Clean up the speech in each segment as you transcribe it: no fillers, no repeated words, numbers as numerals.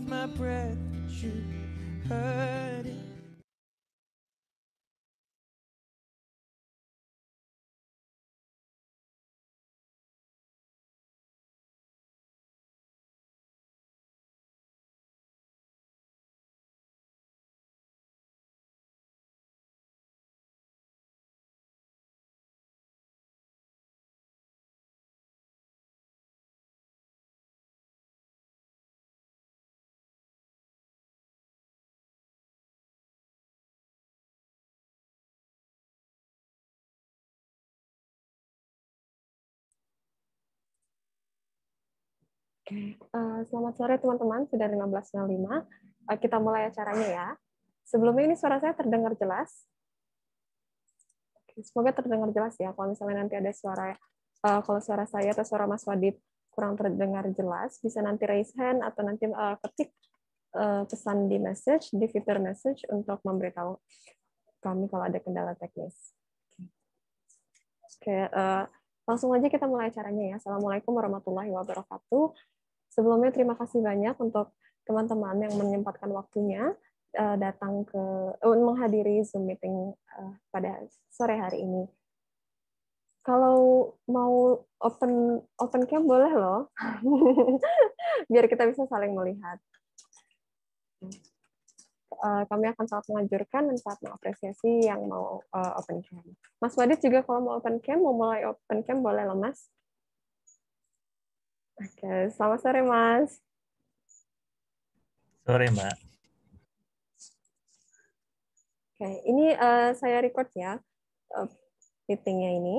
my breath, but you heard it. Oke, selamat sore teman-teman, sudah 15.05. Kita mulai acaranya ya. Sebelumnya ini suara saya terdengar jelas? Oke, semoga terdengar jelas ya. Kalau misalnya nanti ada suara, kalau suara saya atau suara Mas Wadid kurang terdengar jelas, bisa nanti raise hand atau nanti ketik pesan di message, di fitur message untuk memberitahu kami kalau ada kendala teknis. Oke, langsung aja kita mulai acaranya ya. Assalamualaikum warahmatullahi wabarakatuh. Sebelumnya terima kasih banyak untuk teman-teman yang menyempatkan waktunya datang ke menghadiri Zoom meeting pada sore hari ini. Kalau mau open cam boleh loh, biar kita bisa saling melihat. Kami akan sangat menganjurkan dan sangat mengapresiasi yang mau open cam. Mas Wadid juga kalau mau open cam, mau mulai open cam boleh loh Mas. Oke, selamat sore Mas. Sore Mbak. Oke, ini saya record ya meetingnya ini.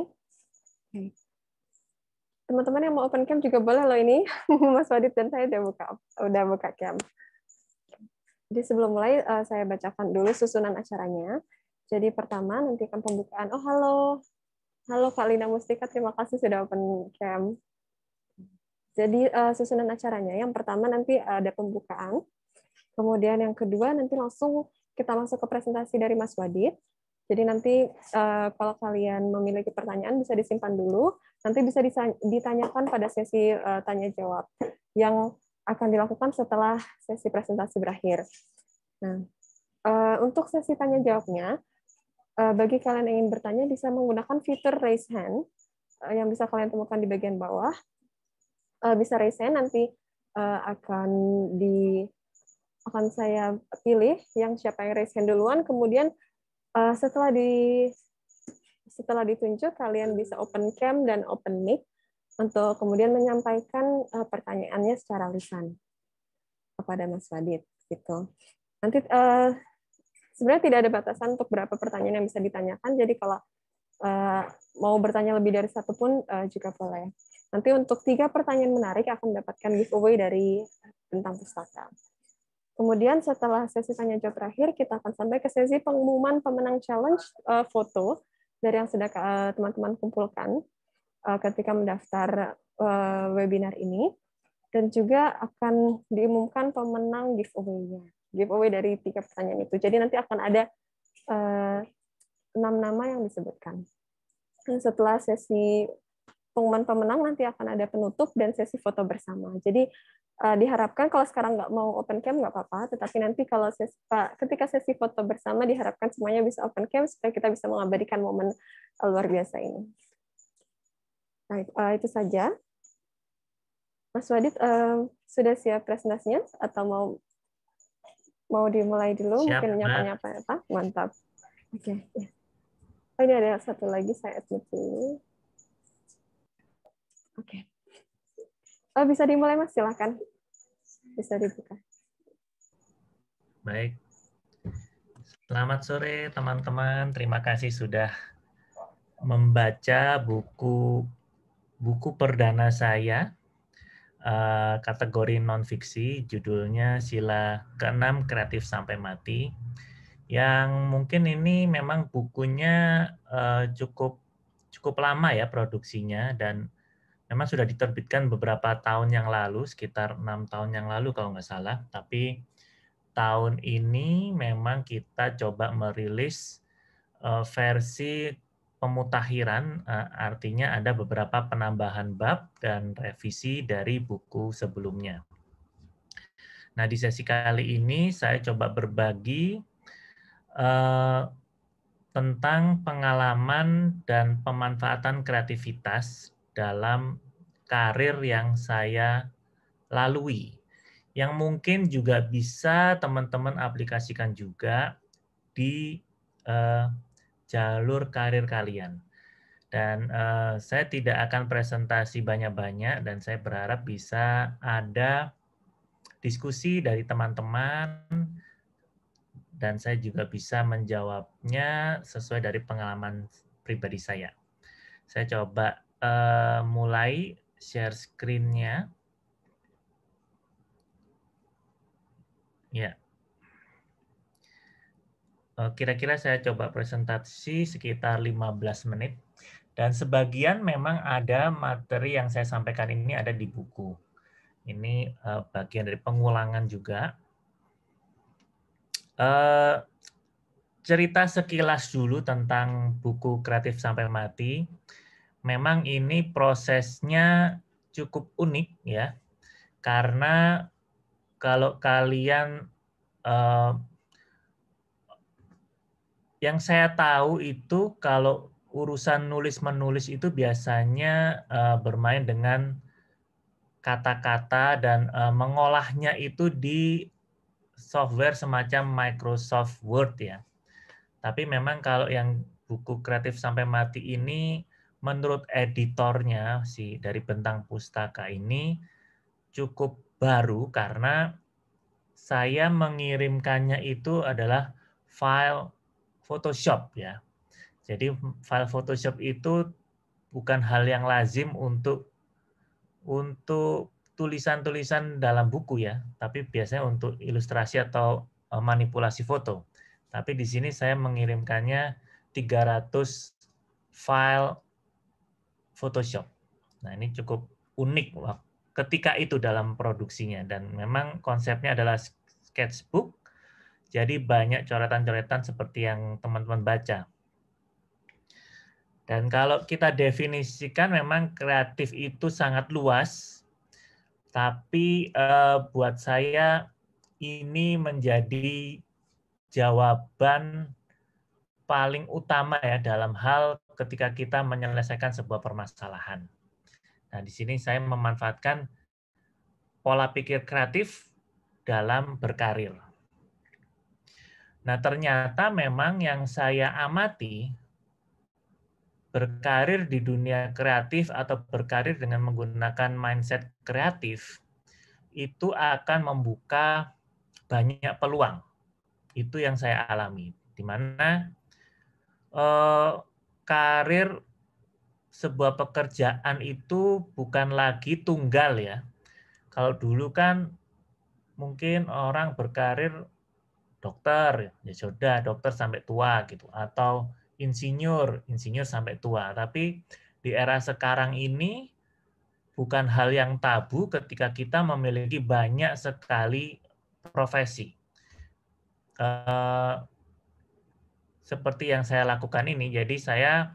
Teman-teman yang mau open cam juga boleh loh ini. Mas Wadid dan saya udah buka cam. Jadi sebelum mulai saya bacakan dulu susunan acaranya. Jadi pertama nanti akan pembukaan. Oh halo Kak Lina Mustika, terima kasih sudah open cam. Jadi susunan acaranya yang pertama nanti ada pembukaan. Kemudian yang kedua nanti langsung kita masuk ke presentasi dari Mas Wadid. Jadi nanti kalau kalian memiliki pertanyaan bisa disimpan dulu, nanti bisa ditanyakan pada sesi tanya jawab yang akan dilakukan setelah sesi presentasi berakhir. Nah, untuk sesi tanya jawabnya, bagi kalian yang ingin bertanya bisa menggunakan fitur raise hand yang bisa kalian temukan di bagian bawah. Bisa raise hand nanti akan saya pilih yang siapa yang raise hand duluan, kemudian setelah ditunjuk kalian bisa open cam dan open mic untuk kemudian menyampaikan pertanyaannya secara lisan kepada Mas Wadid gitu. Nanti sebenarnya tidak ada batasan untuk berapa pertanyaan yang bisa ditanyakan, jadi kalau mau bertanya lebih dari satu pun juga boleh. Nanti untuk 3 pertanyaan menarik akan mendapatkan giveaway dari tentang pustaka. Kemudian setelah sesi tanya jawab terakhir, kita akan sampai ke sesi pengumuman pemenang challenge foto dari yang sudah teman-teman kumpulkan ketika mendaftar webinar ini, dan juga akan diumumkan pemenang giveaway dari 3 pertanyaan itu. Jadi nanti akan ada 6 nama yang disebutkan. Dan setelah sesi pengumuman pemenang nanti akan ada penutup dan sesi foto bersama. Jadi diharapkan kalau sekarang nggak mau open cam nggak apa-apa, tetapi nanti kalau ketika sesi foto bersama diharapkan semuanya bisa open cam supaya kita bisa mengabadikan momen luar biasa ini. Nah, itu saja. Mas Wadid sudah siap presentasinya atau mau dimulai dulu? Siap, Mungkin nyapa-nyapa apa? Mantap. Oke. Oh, ini ada satu lagi saya admit dulu. Oke. Bisa dimulai Mas, silahkan. Bisa dibuka. Baik. Selamat sore teman-teman. Terima kasih sudah membaca buku perdana saya, kategori non-fiksi, judulnya Sila ke-6 Kreatif Sampai Mati. Yang mungkin ini memang bukunya cukup lama ya produksinya, dan memang sudah diterbitkan beberapa tahun yang lalu, sekitar 6 tahun yang lalu kalau nggak salah. Tapi tahun ini memang kita coba merilis versi pemutakhiran, artinya ada beberapa penambahan bab dan revisi dari buku sebelumnya. Nah, di sesi kali ini saya coba berbagi tentang pengalaman dan pemanfaatan kreativitas dalam karir yang saya lalui, yang mungkin juga bisa teman-teman aplikasikan juga di jalur karir kalian. Dan saya tidak akan presentasi banyak-banyak dan saya berharap bisa ada diskusi dari teman-teman dan saya juga bisa menjawabnya sesuai dari pengalaman pribadi saya. Saya coba mulai share screen-nya. Ya. Kira-kira saya coba presentasi sekitar 15 menit. Dan sebagian memang ada materi yang saya sampaikan ini ada di buku. Ini bagian dari pengulangan juga. Cerita sekilas dulu tentang buku Kreatif Sampai Mati. Memang ini prosesnya cukup unik ya, karena kalau kalian yang saya tahu itu kalau urusan nulis-menulis itu biasanya bermain dengan kata-kata dan mengolahnya itu di software semacam Microsoft Word ya. Tapi memang kalau yang buku Kreatif Sampai Mati ini menurut editornya dari Bentang Pustaka ini cukup baru karena saya mengirimkannya itu adalah file Photoshop ya. Jadi file Photoshop itu bukan hal yang lazim untuk tulisan-tulisan dalam buku ya, tapi biasanya untuk ilustrasi atau manipulasi foto. Tapi di sini saya mengirimkannya 300 file Photoshop. Nah, ini cukup unik ketika itu dalam produksinya dan memang konsepnya adalah sketchbook. Jadi banyak coretan-coretan seperti yang teman-teman baca. Dan kalau kita definisikan memang kreatif itu sangat luas, tapi buat saya ini menjadi jawaban paling utama ya dalam hal ketika kita menyelesaikan sebuah permasalahan. Nah, di sini saya memanfaatkan pola pikir kreatif dalam berkarir. Nah, ternyata memang yang saya amati berkarir di dunia kreatif atau berkarir dengan menggunakan mindset kreatif itu akan membuka banyak peluang. Itu yang saya alami, di mana karir sebuah pekerjaan itu bukan lagi tunggal ya. Kalau dulu kan mungkin orang berkarir dokter, ya sudah dokter sampai tua gitu, atau insinyur sampai tua. Tapi di era sekarang ini bukan hal yang tabu ketika kita memiliki banyak sekali profesi. Seperti yang saya lakukan ini, jadi saya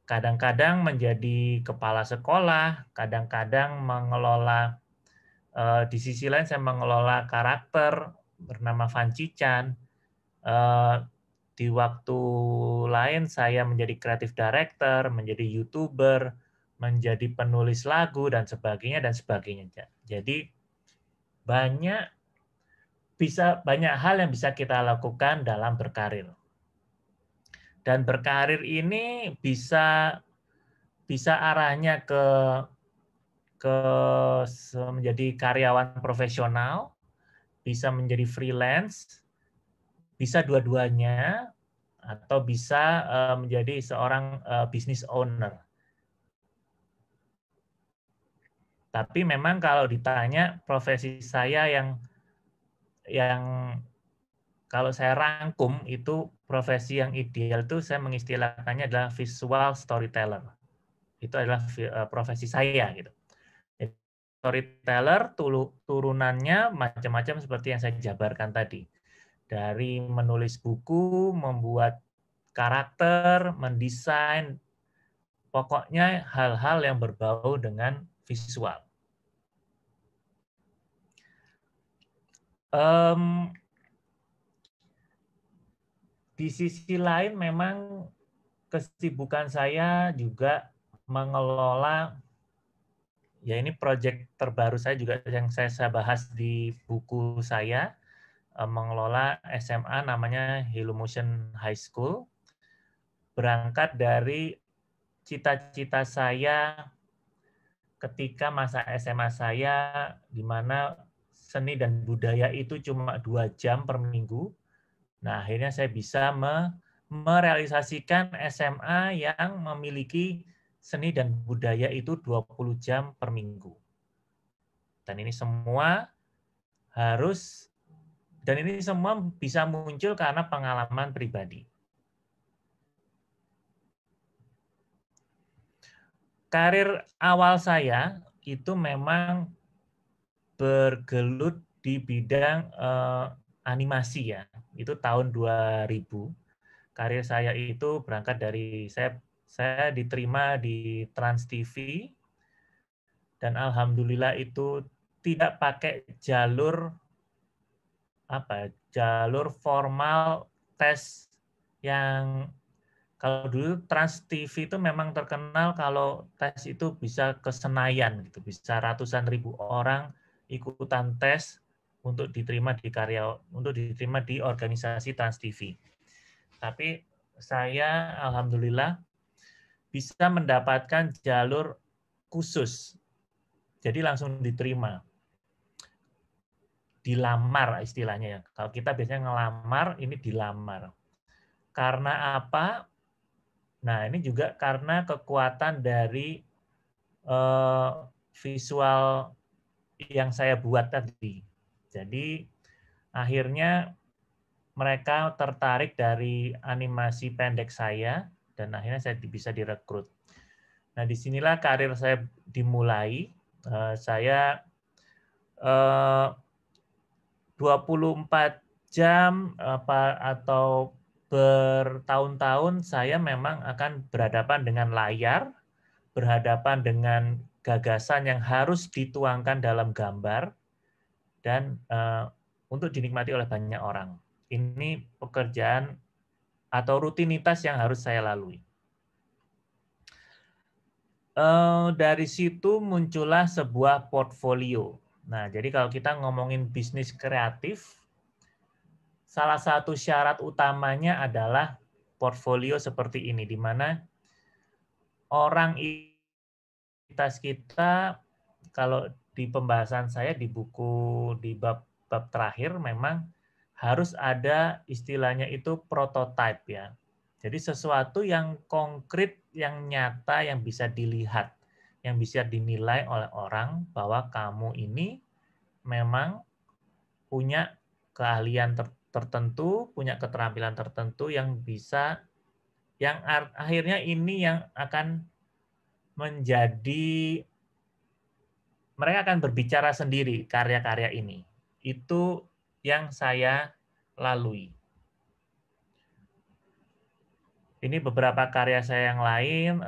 kadang-kadang menjadi kepala sekolah, kadang-kadang mengelola, di sisi lain saya mengelola karakter bernama Van Cican. Di waktu lain saya menjadi creative director, menjadi YouTuber, menjadi penulis lagu, dan sebagainya, dan sebagainya. Jadi banyak hal yang bisa kita lakukan dalam berkarir. Dan berkarir ini bisa arahnya ke menjadi karyawan profesional, bisa menjadi freelance, bisa dua-duanya, atau bisa menjadi seorang business owner. Tapi memang kalau ditanya profesi saya yang kalau saya rangkum itu profesi yang ideal itu saya mengistilahkannya adalah visual storyteller. Itu adalah profesi saya gitu. Storyteller turunannya macam-macam seperti yang saya jabarkan tadi. Dari menulis buku, membuat karakter, mendesain, pokoknya hal-hal yang berbau dengan visual. Di sisi lain memang kesibukan saya juga mengelola, ya ini proyek terbaru saya juga yang saya bahas di buku saya, mengelola SMA namanya Hilomotion High School. Berangkat dari cita-cita saya ketika masa SMA saya, di mana seni dan budaya itu cuma 2 jam per minggu. Nah, akhirnya saya bisa merealisasikan SMA yang memiliki seni dan budaya itu 20 jam per minggu. Dan ini semua bisa muncul karena pengalaman pribadi. Karir awal saya itu memang bergelut di bidang animasi ya. Itu tahun 2000. Karir saya itu berangkat dari saya diterima di Trans TV dan alhamdulillah itu tidak pakai jalur formal tes yang kalau dulu Trans TV itu memang terkenal kalau tes itu bisa ke Senayan gitu, bisa ratusan ribu orang ikutan tes untuk diterima di organisasi Trans TV. Tapi saya alhamdulillah bisa mendapatkan jalur khusus. Jadi langsung diterima. Dilamar istilahnya ya. Kalau kita biasanya ngelamar, ini dilamar. Karena apa? Nah, ini juga karena kekuatan dari visual yang saya buat tadi. Jadi akhirnya mereka tertarik dari animasi pendek saya dan akhirnya saya bisa direkrut. Nah, disinilah karir saya dimulai. Saya 24 jam atau bertahun-tahun saya memang akan berhadapan dengan layar, berhadapan dengan gagasan yang harus dituangkan dalam gambar dan untuk dinikmati oleh banyak orang. Ini pekerjaan atau rutinitas yang harus saya lalui. Dari situ muncullah sebuah portfolio. Nah, jadi kalau kita ngomongin bisnis kreatif, salah satu syarat utamanya adalah portfolio seperti ini, di mana orang identitas kita, kalau di pembahasan saya di buku di bab terakhir memang harus ada istilahnya itu prototype ya. Jadi sesuatu yang konkret, yang nyata, yang bisa dilihat, yang bisa dinilai oleh orang bahwa kamu ini memang punya keahlian tertentu, punya keterampilan tertentu yang bisa, yang akhirnya ini yang akan menjadi, mereka akan berbicara sendiri karya-karya ini. Itu yang saya lalui. Ini beberapa karya saya yang lain.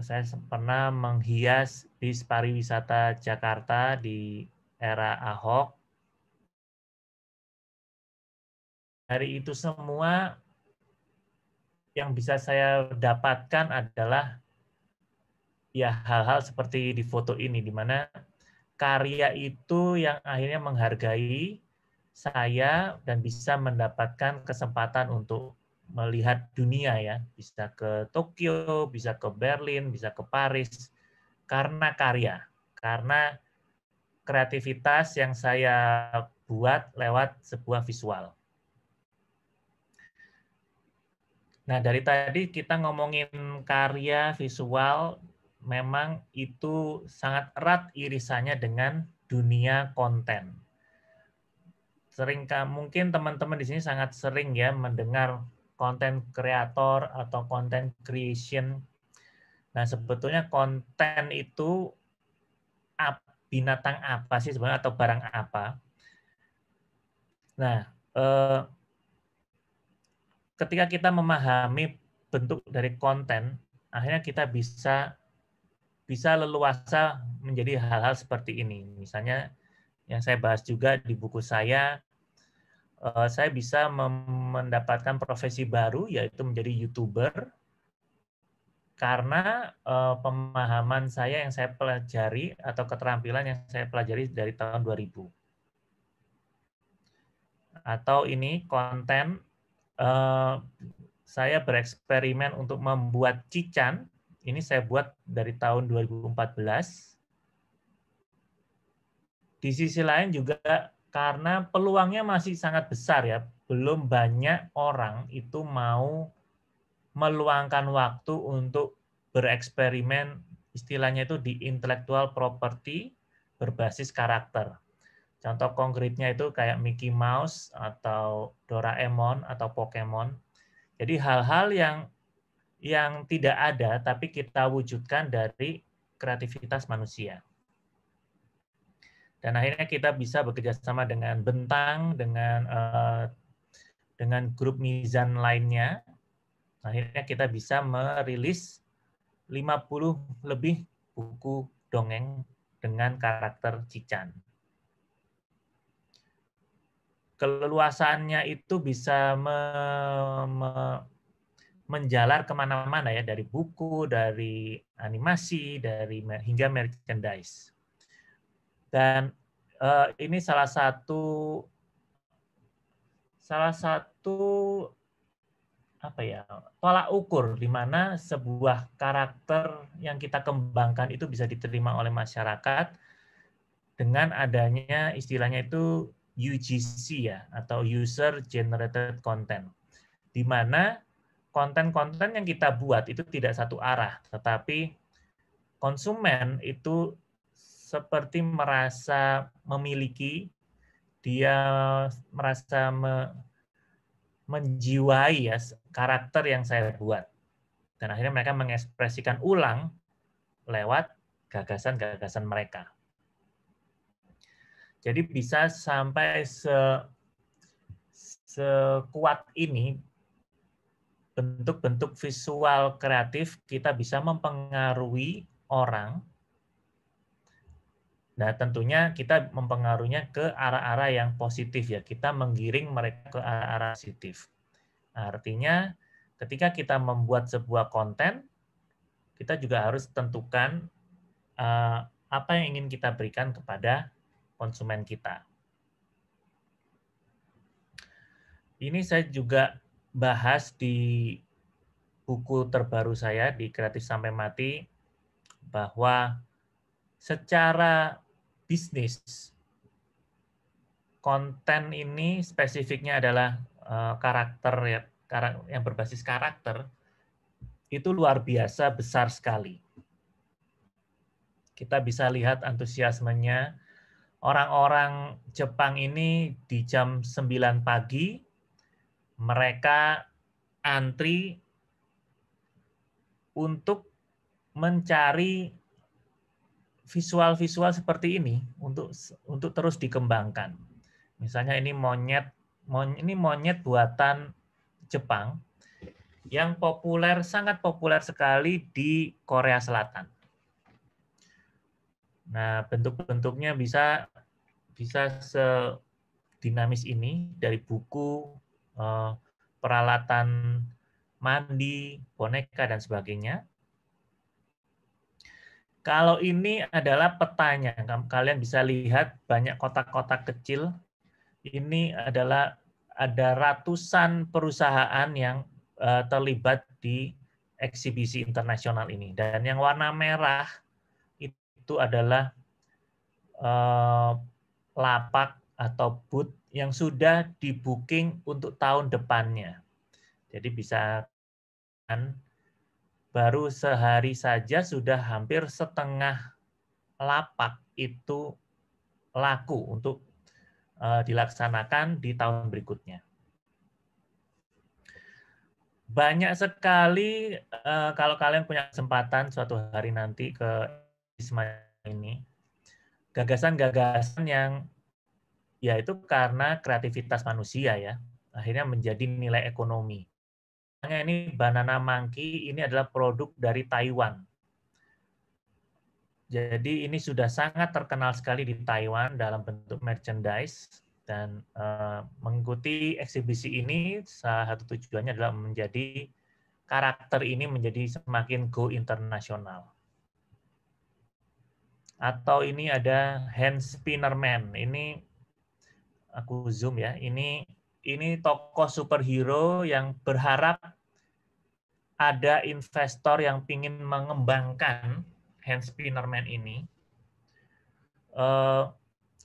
Saya pernah menghias bis pariwisata Jakarta di era Ahok. Dari itu semua yang bisa saya dapatkan adalah ya hal-hal seperti di foto ini, di mana karya itu yang akhirnya menghargai saya dan bisa mendapatkan kesempatan untuk melihat dunia ya, bisa ke Tokyo, bisa ke Berlin, bisa ke Paris, karena karya, karena kreativitas yang saya buat lewat sebuah visual. Nah, dari tadi kita ngomongin karya visual, memang itu sangat erat irisannya dengan dunia konten. Mungkin teman-teman di sini sangat sering ya mendengar konten kreator atau konten creation. Nah, sebetulnya konten itu binatang apa sih sebenarnya atau barang apa? Nah, ketika kita memahami bentuk dari konten, akhirnya kita bisa leluasa menjadi hal-hal seperti ini. Misalnya yang saya bahas juga di buku saya, saya bisa mendapatkan profesi baru, yaitu menjadi YouTuber, karena pemahaman saya yang saya pelajari atau keterampilan yang saya pelajari dari tahun 2000. Atau ini konten, saya bereksperimen untuk membuat cican, ini saya buat dari tahun 2014. Di sisi lain juga karena peluangnya masih sangat besar ya, belum banyak orang itu mau meluangkan waktu untuk bereksperimen, istilahnya itu di intellectual property berbasis karakter. Contoh konkretnya itu kayak Mickey Mouse atau Doraemon atau Pokemon. Jadi hal-hal yang tidak ada tapi kita wujudkan dari kreativitas manusia. Dan akhirnya kita bisa bekerja sama dengan Bentang, dengan grup Mizan lainnya. Akhirnya kita bisa merilis 50 lebih buku dongeng dengan karakter cican. Keleluasannya itu bisa menjalar kemana-mana ya, dari buku, dari animasi, hingga merchandise. Dan ini salah satu tolak ukur di mana sebuah karakter yang kita kembangkan itu bisa diterima oleh masyarakat dengan adanya istilahnya itu UGC ya, atau User Generated Content, di mana konten-konten yang kita buat itu tidak satu arah, tetapi konsumen itu seperti merasa memiliki, dia merasa menjiwai ya karakter yang saya buat. Dan akhirnya mereka mengekspresikan ulang lewat gagasan-gagasan mereka. Jadi bisa sampai sekuat ini bentuk-bentuk visual kreatif kita bisa mempengaruhi orang. Nah, tentunya kita mempengaruhinya ke arah-arah yang positif ya. Kita menggiring mereka ke arah-arah positif. Artinya ketika kita membuat sebuah konten, kita juga harus tentukan apa yang ingin kita berikan kepada konsumen kita. Ini saya juga bahas di buku terbaru saya di Kreatif Sampai Mati, bahwa secara bisnis konten ini spesifiknya adalah karakter ya, yang berbasis karakter, itu luar biasa besar sekali. Kita bisa lihat antusiasmenya orang-orang Jepang ini di jam 9 pagi mereka antri untuk mencari visual-visual seperti ini untuk terus dikembangkan. Misalnya ini monyet buatan Jepang yang sangat populer sekali di Korea Selatan. Nah, bentuk-bentuknya bisa sedinamis ini, dari buku, peralatan mandi, boneka, dan sebagainya. Kalau ini adalah petanya, kalian bisa lihat banyak kotak-kotak kecil. Ini adalah ada ratusan perusahaan yang terlibat di eksibisi internasional ini. Dan yang warna merah itu adalah lapak atau booth yang sudah di-booking untuk tahun depannya. Jadi bisa baru sehari saja sudah hampir setengah lapak itu laku untuk dilaksanakan di tahun berikutnya. Banyak sekali kalau kalian punya kesempatan suatu hari nanti ke ISMA ini, gagasan-gagasan yang ya itu karena kreativitas manusia ya, akhirnya menjadi nilai ekonomi. Ini Banana Monkey ini adalah produk dari Taiwan. Jadi ini sudah sangat terkenal sekali di Taiwan dalam bentuk merchandise. Dan mengikuti eksibisi ini salah satu tujuannya adalah menjadi karakter ini menjadi semakin go internasional. Atau ini ada Hand Spinner Man. Ini aku zoom ya. Ini tokoh superhero yang berharap ada investor yang ingin mengembangkan Hand Spinner Man ini.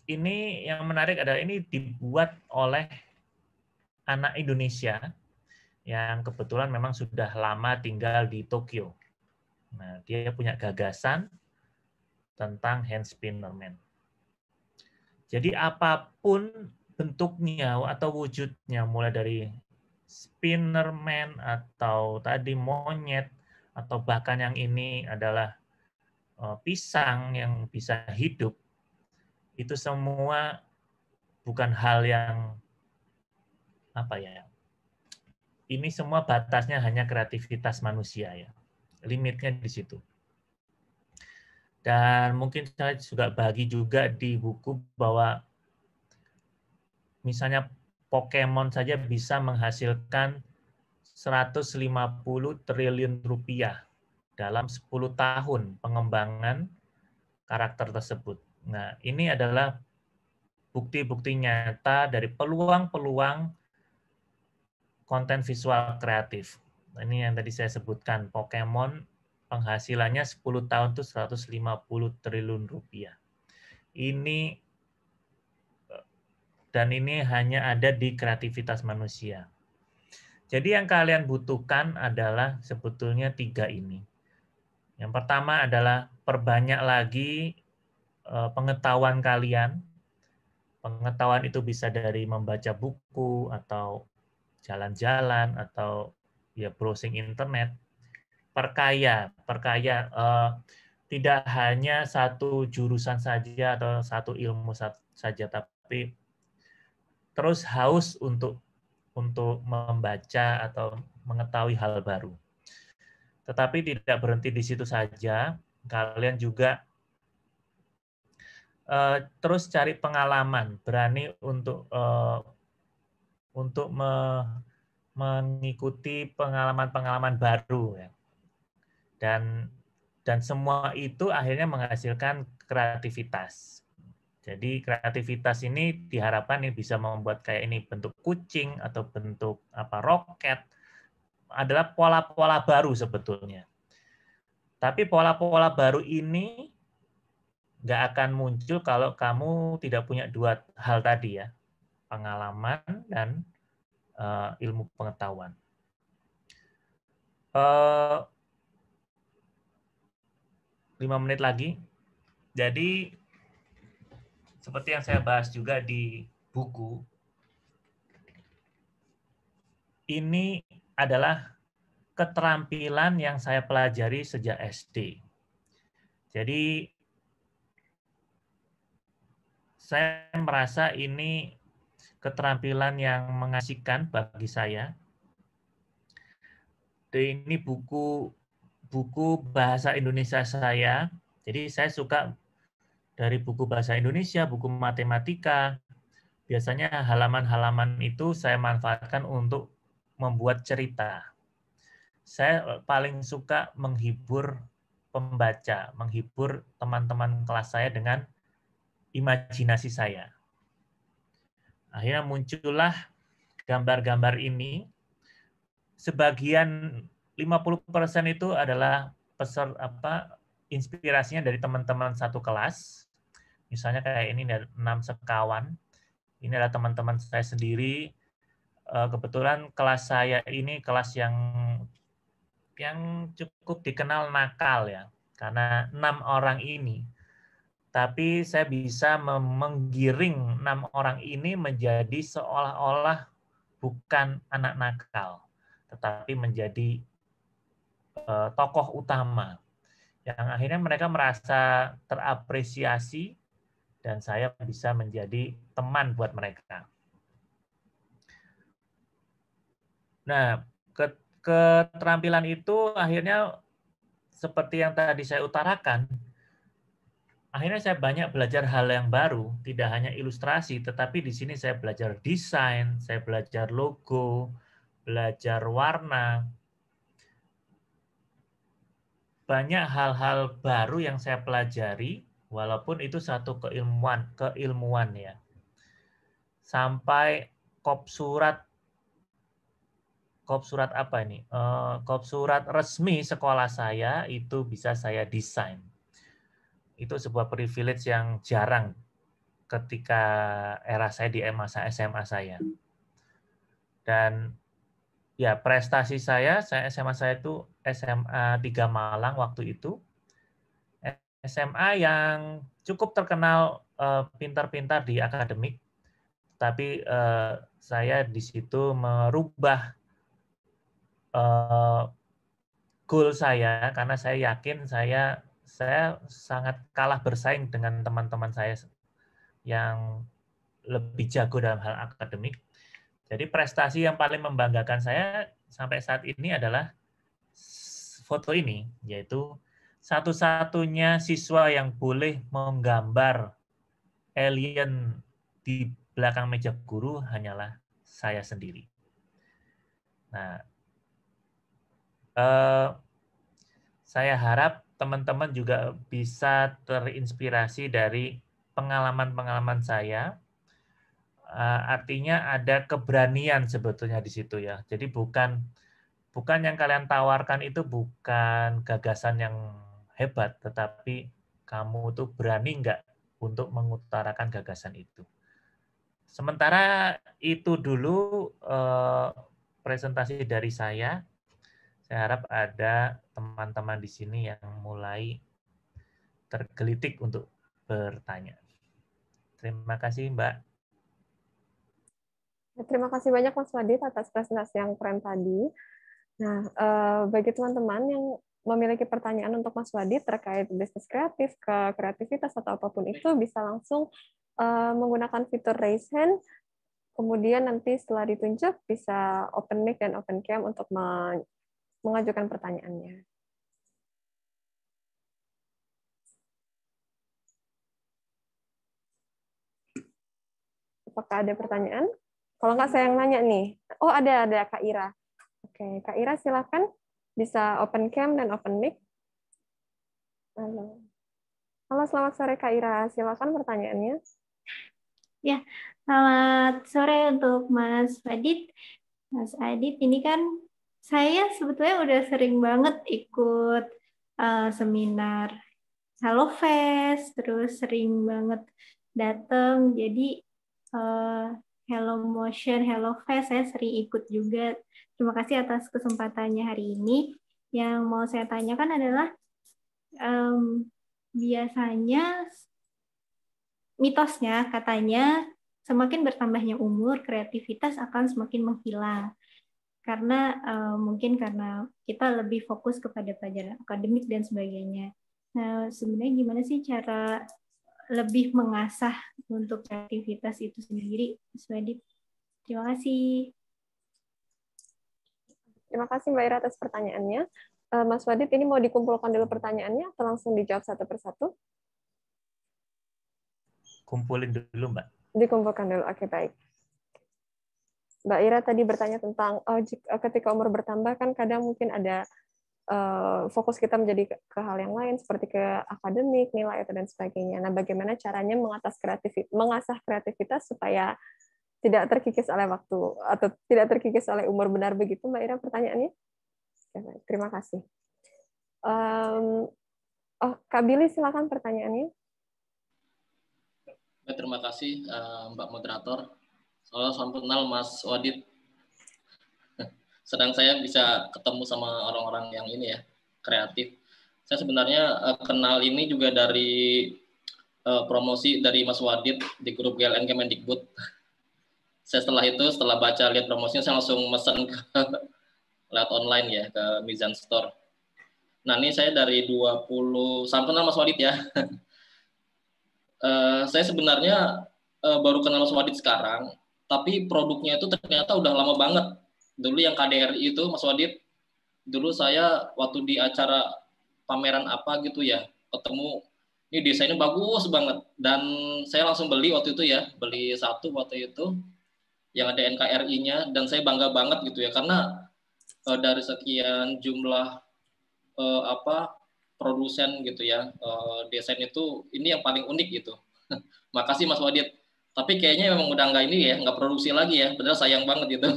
Ini yang menarik adalah ini dibuat oleh anak Indonesia yang kebetulan memang sudah lama tinggal di Tokyo. Nah, dia punya gagasan tentang Hand Spinner Man. Jadi apapun bentuknya atau wujudnya, mulai dari spinner man atau tadi monyet, atau bahkan yang ini adalah pisang yang bisa hidup, itu semua bukan hal yang apa ya, ini semua batasnya hanya kreativitas manusia ya, limitnya di situ. Dan mungkin saya juga bagi juga di buku bahwa misalnya Pokemon saja bisa menghasilkan 150 triliun rupiah dalam 10 tahun pengembangan karakter tersebut. Nah, ini adalah bukti-bukti nyata dari peluang-peluang konten visual kreatif. Ini yang tadi saya sebutkan, Pokemon penghasilannya 10 tahun itu 150 triliun rupiah. Dan ini hanya ada di kreativitas manusia. Jadi yang kalian butuhkan adalah sebetulnya 3 ini. Yang pertama adalah perbanyak lagi pengetahuan kalian. Pengetahuan itu bisa dari membaca buku atau jalan-jalan atau ya browsing internet. Perkaya tidak hanya satu jurusan saja atau satu ilmu saja, tapi terus haus untuk membaca atau mengetahui hal baru. Tetapi tidak berhenti di situ saja, kalian juga terus cari pengalaman, berani untuk mengikuti pengalaman-pengalaman baru ya. Dan semua itu akhirnya menghasilkan kreativitas. Jadi kreativitas ini diharapkan ini bisa membuat kayak ini bentuk kucing atau bentuk roket, adalah pola-pola baru sebetulnya. Tapi pola-pola baru ini nggak akan muncul kalau kamu tidak punya 2 hal tadi ya, pengalaman dan ilmu pengetahuan. 5 menit lagi. Jadi seperti yang saya bahas juga di buku, ini adalah keterampilan yang saya pelajari sejak SD. Jadi saya merasa ini keterampilan yang mengasihkan bagi saya. Ini buku bahasa Indonesia saya. Jadi saya suka dari buku bahasa Indonesia, buku matematika. Biasanya halaman-halaman itu saya manfaatkan untuk membuat cerita. Saya paling suka menghibur pembaca, menghibur teman-teman kelas saya dengan imajinasi saya. Akhirnya muncullah gambar-gambar ini. Sebagian 50% itu adalah inspirasinya dari teman-teman satu kelas. Misalnya kayak ini dari 6 sekawan. Ini adalah teman-teman saya sendiri. Kebetulan kelas saya ini kelas yang cukup dikenal nakal ya, karena 6 orang ini. Tapi saya bisa menggiring 6 orang ini menjadi seolah-olah bukan anak nakal, tetapi menjadi tokoh utama. Yang akhirnya mereka merasa terapresiasi dan saya bisa menjadi teman buat mereka. Nah, keterampilan itu akhirnya seperti yang tadi saya utarakan, akhirnya saya banyak belajar hal yang baru, tidak hanya ilustrasi, tetapi di sini saya belajar desain, saya belajar logo, belajar warna, banyak hal-hal baru yang saya pelajari, walaupun itu satu keilmuan ya. Sampai kop surat apa ini? Kop surat resmi sekolah saya itu bisa saya desain. Itu sebuah privilege yang jarang ketika era saya di masa SMA saya. Dan ya prestasi saya SMA saya itu SMA 3 Malang waktu itu. SMA yang cukup terkenal pintar-pintar di akademik, tapi saya di situ merubah goal saya karena saya yakin saya sangat kalah bersaing dengan teman-teman saya yang lebih jago dalam hal akademik. Jadi prestasi yang paling membanggakan saya sampai saat ini adalah foto ini, yaitu satu-satunya siswa yang boleh menggambar alien di belakang meja guru hanyalah saya sendiri. Nah, saya harap teman-teman juga bisa terinspirasi dari pengalaman-pengalaman saya. Artinya ada keberanian sebetulnya di situ ya. Jadi bukan yang kalian tawarkan itu bukan gagasan yang hebat, tetapi kamu tuh berani nggak untuk mengutarakan gagasan itu. Sementara itu dulu presentasi dari saya. Saya harap ada teman-teman di sini yang mulai tergelitik untuk bertanya. Terima kasih, Mbak. Terima kasih banyak Mas Wadid atas presentasi yang keren tadi. Nah, bagi teman-teman yang memiliki pertanyaan untuk Mas Wadid terkait bisnis kreatif, kreativitas atau apapun itu, bisa langsung menggunakan fitur raise hand. Kemudian nanti setelah ditunjuk bisa open mic dan open cam untuk mengajukan pertanyaannya. Apakah ada pertanyaan? Kalau nggak saya yang nanya nih. Oh, ada Kak Ira. Oke, Kak Ira silakan bisa open cam dan open mic. Halo. Halo, selamat sore Kak Ira. Silakan pertanyaannya. Ya, selamat sore untuk Mas Adit. Mas Adit, ini kan saya sebetulnya udah sering banget ikut seminar Hello Fest, terus sering banget datang. Jadi Hello Motion, Hello Fest saya sering ikut juga. Terima kasih atas kesempatannya hari ini. Yang mau saya tanyakan adalah biasanya mitosnya katanya semakin bertambahnya umur, kreativitas akan semakin menghilang. Karena mungkin karena kita lebih fokus kepada pelajaran akademik dan sebagainya. Nah, sebenarnya gimana sih cara lebih mengasah untuk kreativitas itu sendiri, Mas Wadid? Terima kasih. Terima kasih Mbak Ira atas pertanyaannya. Mas Wadid, ini mau dikumpulkan dulu pertanyaannya atau langsung dijawab satu persatu? Kumpulin dulu, Mbak. Dikumpulkan dulu, oke baik. Mbak Ira tadi bertanya tentang ketika umur bertambah kan kadang mungkin ada fokus kita menjadi ke hal yang lain seperti ke akademik, nilai atau dan sebagainya. Nah, bagaimana caranya mengasah kreativitas supaya tidak terkikis oleh waktu atau tidak terkikis oleh umur, benar begitu Mbak Ira pertanyaannya? Oke, terima kasih. Kak Billy silakan pertanyaannya. Terima kasih Mbak Moderator. Salam kenal Mas Wadid. Sedang saya bisa ketemu sama orang-orang yang ini ya, kreatif. Saya sebenarnya kenal ini juga dari promosi dari Mas Wadid di grup GLN Kemendikbud. Saya setelah baca lihat promosinya, saya langsung mesen ke lewat online ya, ke Mizan Store. Nah ini saya dari 20, salam kenal Mas Wadid ya. Saya sebenarnya baru kenal Mas Wadid sekarang, tapi produknya itu ternyata udah lama banget. Dulu yang KDRI itu Mas Wadid, dulu saya waktu di acara pameran apa gitu ya, ketemu ini desainnya bagus banget, dan saya langsung beli waktu itu ya, beli satu waktu itu yang ada NKRI-nya, dan saya bangga banget gitu ya, karena dari sekian jumlah produsen gitu ya, desain itu ini yang paling unik gitu. Makasih Mas Wadid. Tapi kayaknya memang udah nggak ini ya, nggak produksi lagi ya, padahal sayang banget gitu.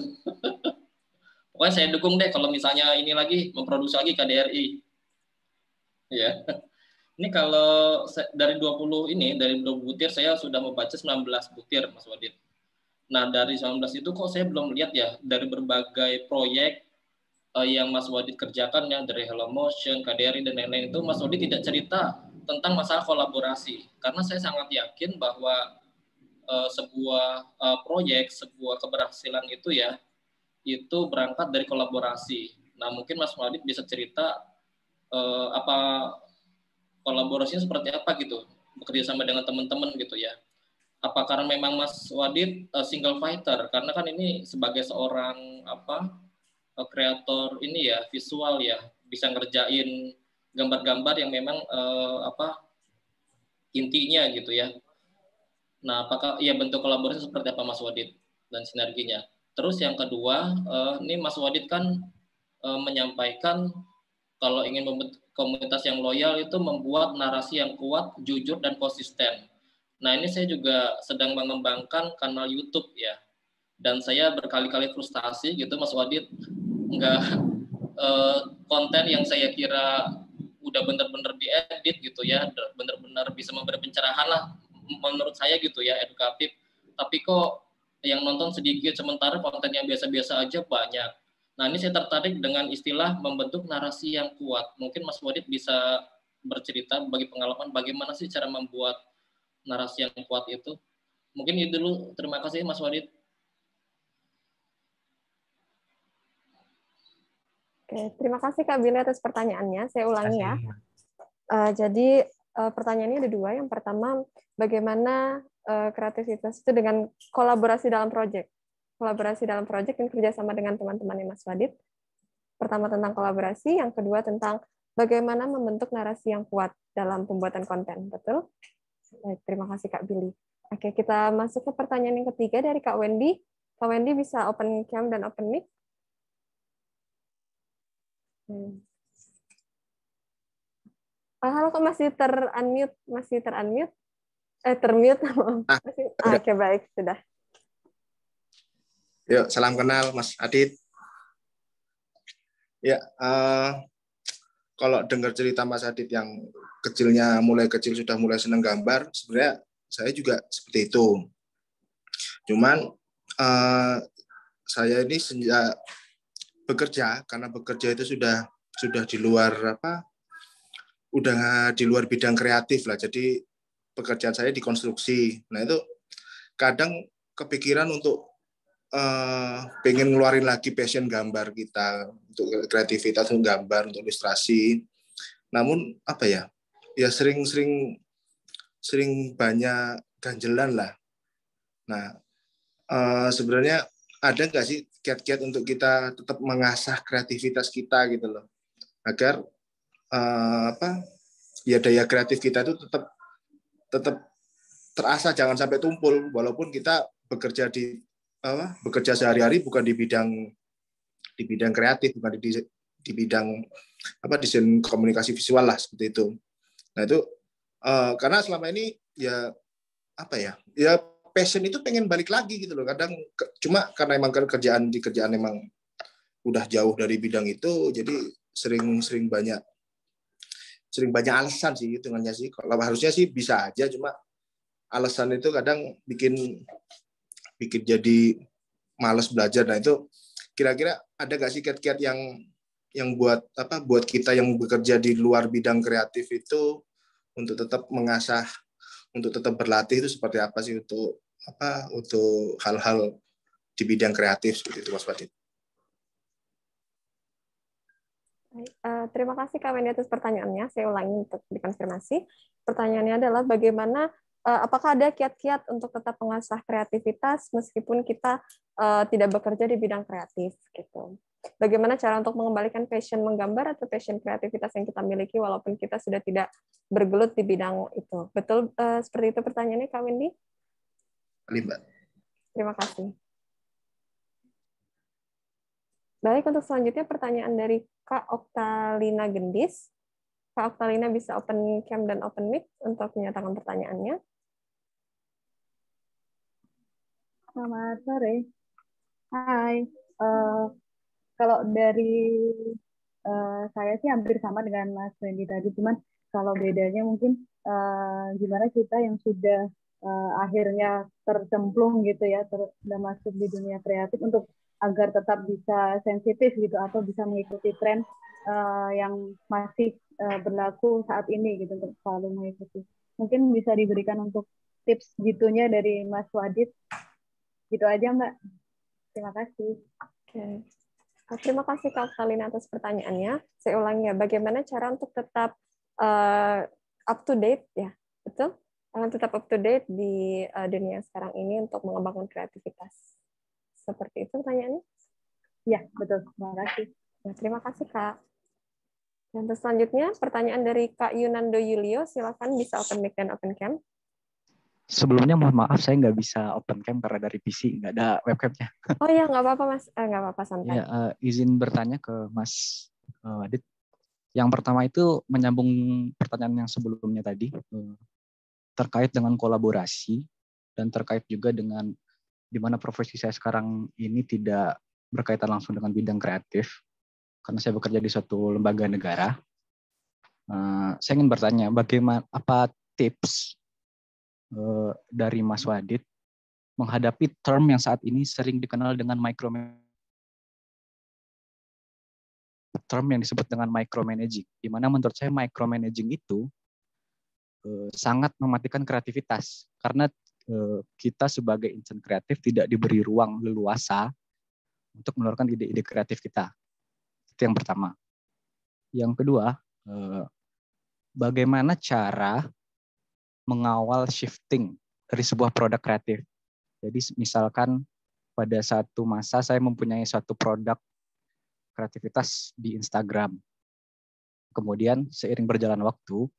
Pokoknya saya dukung deh kalau misalnya ini lagi memproduksi lagi KDRI. Ya. Ini kalau dari 20 ini, dari 20 butir saya sudah membaca 19 butir Mas Wadid. Nah, dari 19 itu kok saya belum lihat ya, dari berbagai proyek yang Mas Wadid kerjakan ya, dari Hello Motion, KDRI, dan lain-lain itu, Mas Wadid tidak cerita tentang masalah kolaborasi. Karena saya sangat yakin bahwa sebuah proyek, sebuah keberhasilan itu ya, itu berangkat dari kolaborasi. Nah, mungkin Mas Wadid bisa cerita apa kolaborasinya seperti apa gitu, bekerja sama dengan teman-teman gitu ya. Apa karena memang Mas Wadid single fighter? Karena kan ini sebagai seorang kreator ini ya, visual ya, bisa ngerjain gambar-gambar yang memang intinya gitu ya. Nah, apakah ya bentuk kolaborasi seperti apa Mas Wadid dan sinerginya? Terus yang kedua, ini Mas Wadid kan menyampaikan kalau ingin membentuk komunitas yang loyal itu membuat narasi yang kuat, jujur, dan konsisten. Nah, ini saya juga sedang mengembangkan kanal YouTube ya. Dan saya berkali-kali frustasi gitu Mas Wadid, nggak konten yang saya kira udah benar-benar diedit gitu ya, benar-benar bisa memberi pencerahan lah menurut saya gitu ya, edukatif. Tapi kok yang nonton sedikit, sementara konten yang biasa-biasa aja banyak. Nah, ini saya tertarik dengan istilah membentuk narasi yang kuat. Mungkin Mas Wadid bisa bercerita bagi pengalaman bagaimana sih cara membuat narasi yang kuat itu. Mungkin itu dulu. Terima kasih Mas Wadid. Oke, terima kasih Kak Billy atas pertanyaannya. Saya ulangi ya. Kasih. Jadi pertanyaannya ada dua. Yang pertama, bagaimana kreativitas itu dengan kolaborasi dalam proyek? Kolaborasi dalam proyek dan kerjasama dengan teman-teman Mas Wadid. Pertama tentang kolaborasi, yang kedua tentang bagaimana membentuk narasi yang kuat dalam pembuatan konten. Betul? Baik, terima kasih Kak Billy. Oke, kita masuk ke pertanyaan yang ketiga dari Kak Wendy. Kak Wendy bisa open cam dan open mic? Halo, kok masih ter-unmute? Masih ter-unmute? Termute. Oke, baik, sudah. Yuk, salam kenal Mas Adit. Ya, kalau dengar cerita Mas Adit yang kecilnya mulai kecil sudah mulai senang gambar, sebenarnya saya juga seperti itu. Cuman saya ini sejak bekerja, karena bekerja itu sudah di luar udah di luar bidang kreatif lah. Jadi pekerjaan saya di konstruksi. Nah itu kadang kepikiran untuk pengen ngeluarin lagi passion gambar kita untuk kreativitas, untuk gambar, untuk ilustrasi. Namun apa ya? Ya sering banyak ganjelan lah. Nah sebenarnya ada nggak sih kiat-kiat untuk kita tetap mengasah kreativitas kita gitu loh, agar ya daya kreatif kita itu tetap terasah, jangan sampai tumpul walaupun kita bekerja bekerja sehari-hari bukan di bidang kreatif, bukan di bidang desain komunikasi visual lah, seperti itu. Nah itu karena selama ini ya passion itu pengen balik lagi gitu loh. Kadang cuma karena emang kerjaan emang udah jauh dari bidang itu, jadi sering banyak alasan sih hitungannya sih. Kalau harusnya sih bisa aja, cuma alasan itu kadang bikin jadi malas belajar. Nah itu kira-kira ada nggak sih kiat-kiat yang buat kita yang bekerja di luar bidang kreatif itu untuk tetap mengasah, untuk tetap berlatih itu seperti apa sih untuk hal-hal di bidang kreatif seperti itu Mas Wadid? Terima kasih Kak Wendy atas pertanyaannya. Saya ulangi untuk dikonfirmasi. Pertanyaannya adalah bagaimana apakah ada kiat-kiat untuk tetap mengasah kreativitas meskipun kita tidak bekerja di bidang kreatif gitu. Bagaimana cara untuk mengembalikan passion menggambar atau passion kreativitas yang kita miliki walaupun kita sudah tidak bergelut di bidang itu. Betul seperti itu pertanyaannya Kak Windy? Terima kasih. Baik, untuk selanjutnya pertanyaan dari Kak Oktalina Gendis. Kak Oktalina bisa open cam dan open mic untuk menyatakan pertanyaannya. Selamat sore. Hai. Kalau dari saya sih hampir sama dengan Mas Wendy tadi, cuman kalau bedanya mungkin gimana kita yang sudah akhirnya tercemplung gitu ya, sudah masuk di dunia kreatif untuk agar tetap bisa sensitif gitu atau bisa mengikuti tren yang masih berlaku saat ini gitu untuk selalu mengikuti. Mungkin bisa diberikan untuk tips gitunya dari Mas Wadid. Gitu aja Mbak. Terima kasih. Oke. Terima kasih Kak Oktalina atas pertanyaannya. Saya ulangi ya, bagaimana cara untuk tetap up to date ya, betul? Tetap up to date di dunia sekarang ini untuk mengembangkan kreativitas. Seperti itu pertanyaannya? Ya, betul. Terima kasih. Ya, terima kasih Kak. Dan terus selanjutnya pertanyaan dari Kak Yunando Yulio, silakan bisa open mic dan open cam. Sebelumnya mohon maaf saya nggak bisa open cam karena dari PC nggak ada webcamnya. Oh ya, nggak apa-apa Mas, nggak apa-apa santai. Ya, izin bertanya ke Mas Adit. Yang pertama itu menyambung pertanyaan yang sebelumnya tadi terkait dengan kolaborasi dan terkait juga dengan di mana profesi saya sekarang ini tidak berkaitan langsung dengan bidang kreatif karena saya bekerja di suatu lembaga negara. Saya ingin bertanya bagaimana apa tips dari Mas Wadid menghadapi term yang saat ini sering dikenal dengan term yang disebut dengan micromanaging, di mana menurut saya micromanaging itu sangat mematikan kreativitas karena kita sebagai insan kreatif tidak diberi ruang leluasa untuk mengeluarkan ide-ide kreatif kita. Itu yang pertama. Yang kedua, bagaimana cara mengawal shifting dari sebuah produk kreatif. Jadi misalkan pada satu masa saya mempunyai suatu produk kreativitas di Instagram. Kemudian seiring berjalan waktu,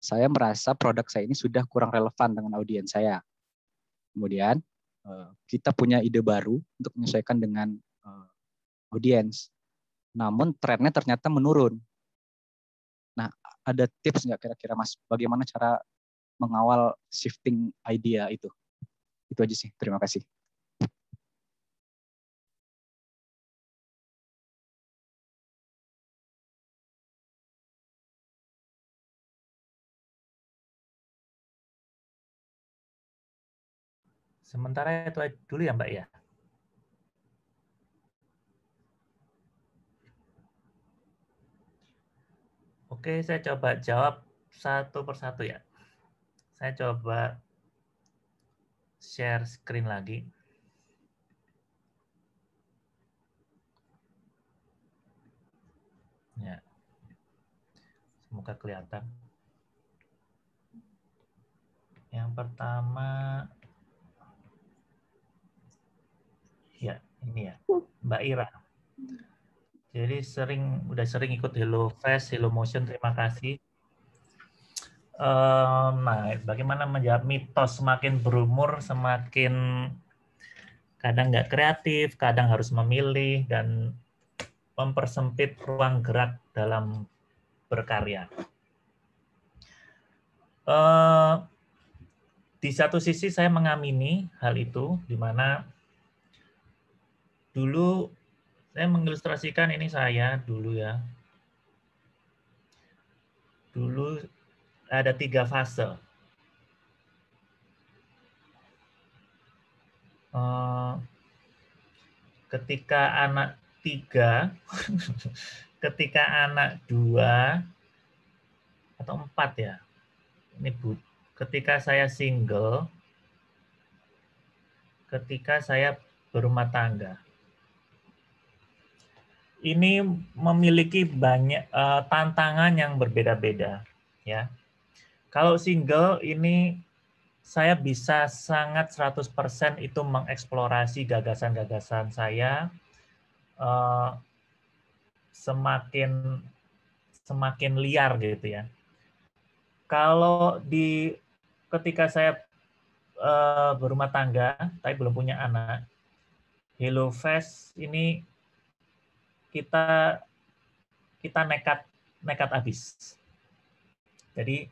saya merasa produk saya ini sudah kurang relevan dengan audiens saya. Kemudian kita punya ide baru untuk menyesuaikan dengan audiens. Namun trennya ternyata menurun. Nah, ada tips nggak kira-kira Mas, bagaimana cara mengawal shifting idea itu? Itu aja sih, terima kasih. Sementara itu dulu ya Mbak ya. Oke, saya coba jawab satu persatu ya. Saya coba share screen lagi. Ya. Semoga kelihatan. Yang pertama, ya ini ya, Mbak Ira. Jadi udah sering ikut Hello Fest, Hello Motion, terima kasih. Nah, bagaimana menjawab mitos semakin berumur, semakin kadang nggak kreatif, kadang harus memilih, dan mempersempit ruang gerak dalam berkarya. Di satu sisi saya mengamini hal itu, di mana dulu saya mengilustrasikan ini saya dulu ya. Dulu ada 3 fase. Ketika anak 3, ketika anak 2 atau 4 ya. Ini ketika saya single, ketika saya berumah tangga. Ini memiliki banyak tantangan yang berbeda-beda ya. Kalau single ini saya bisa sangat 100% itu mengeksplorasi gagasan-gagasan saya, semakin liar gitu ya. Kalau ketika saya berumah tangga, tapi belum punya anak, HelloFest ini kita nekat habis. Jadi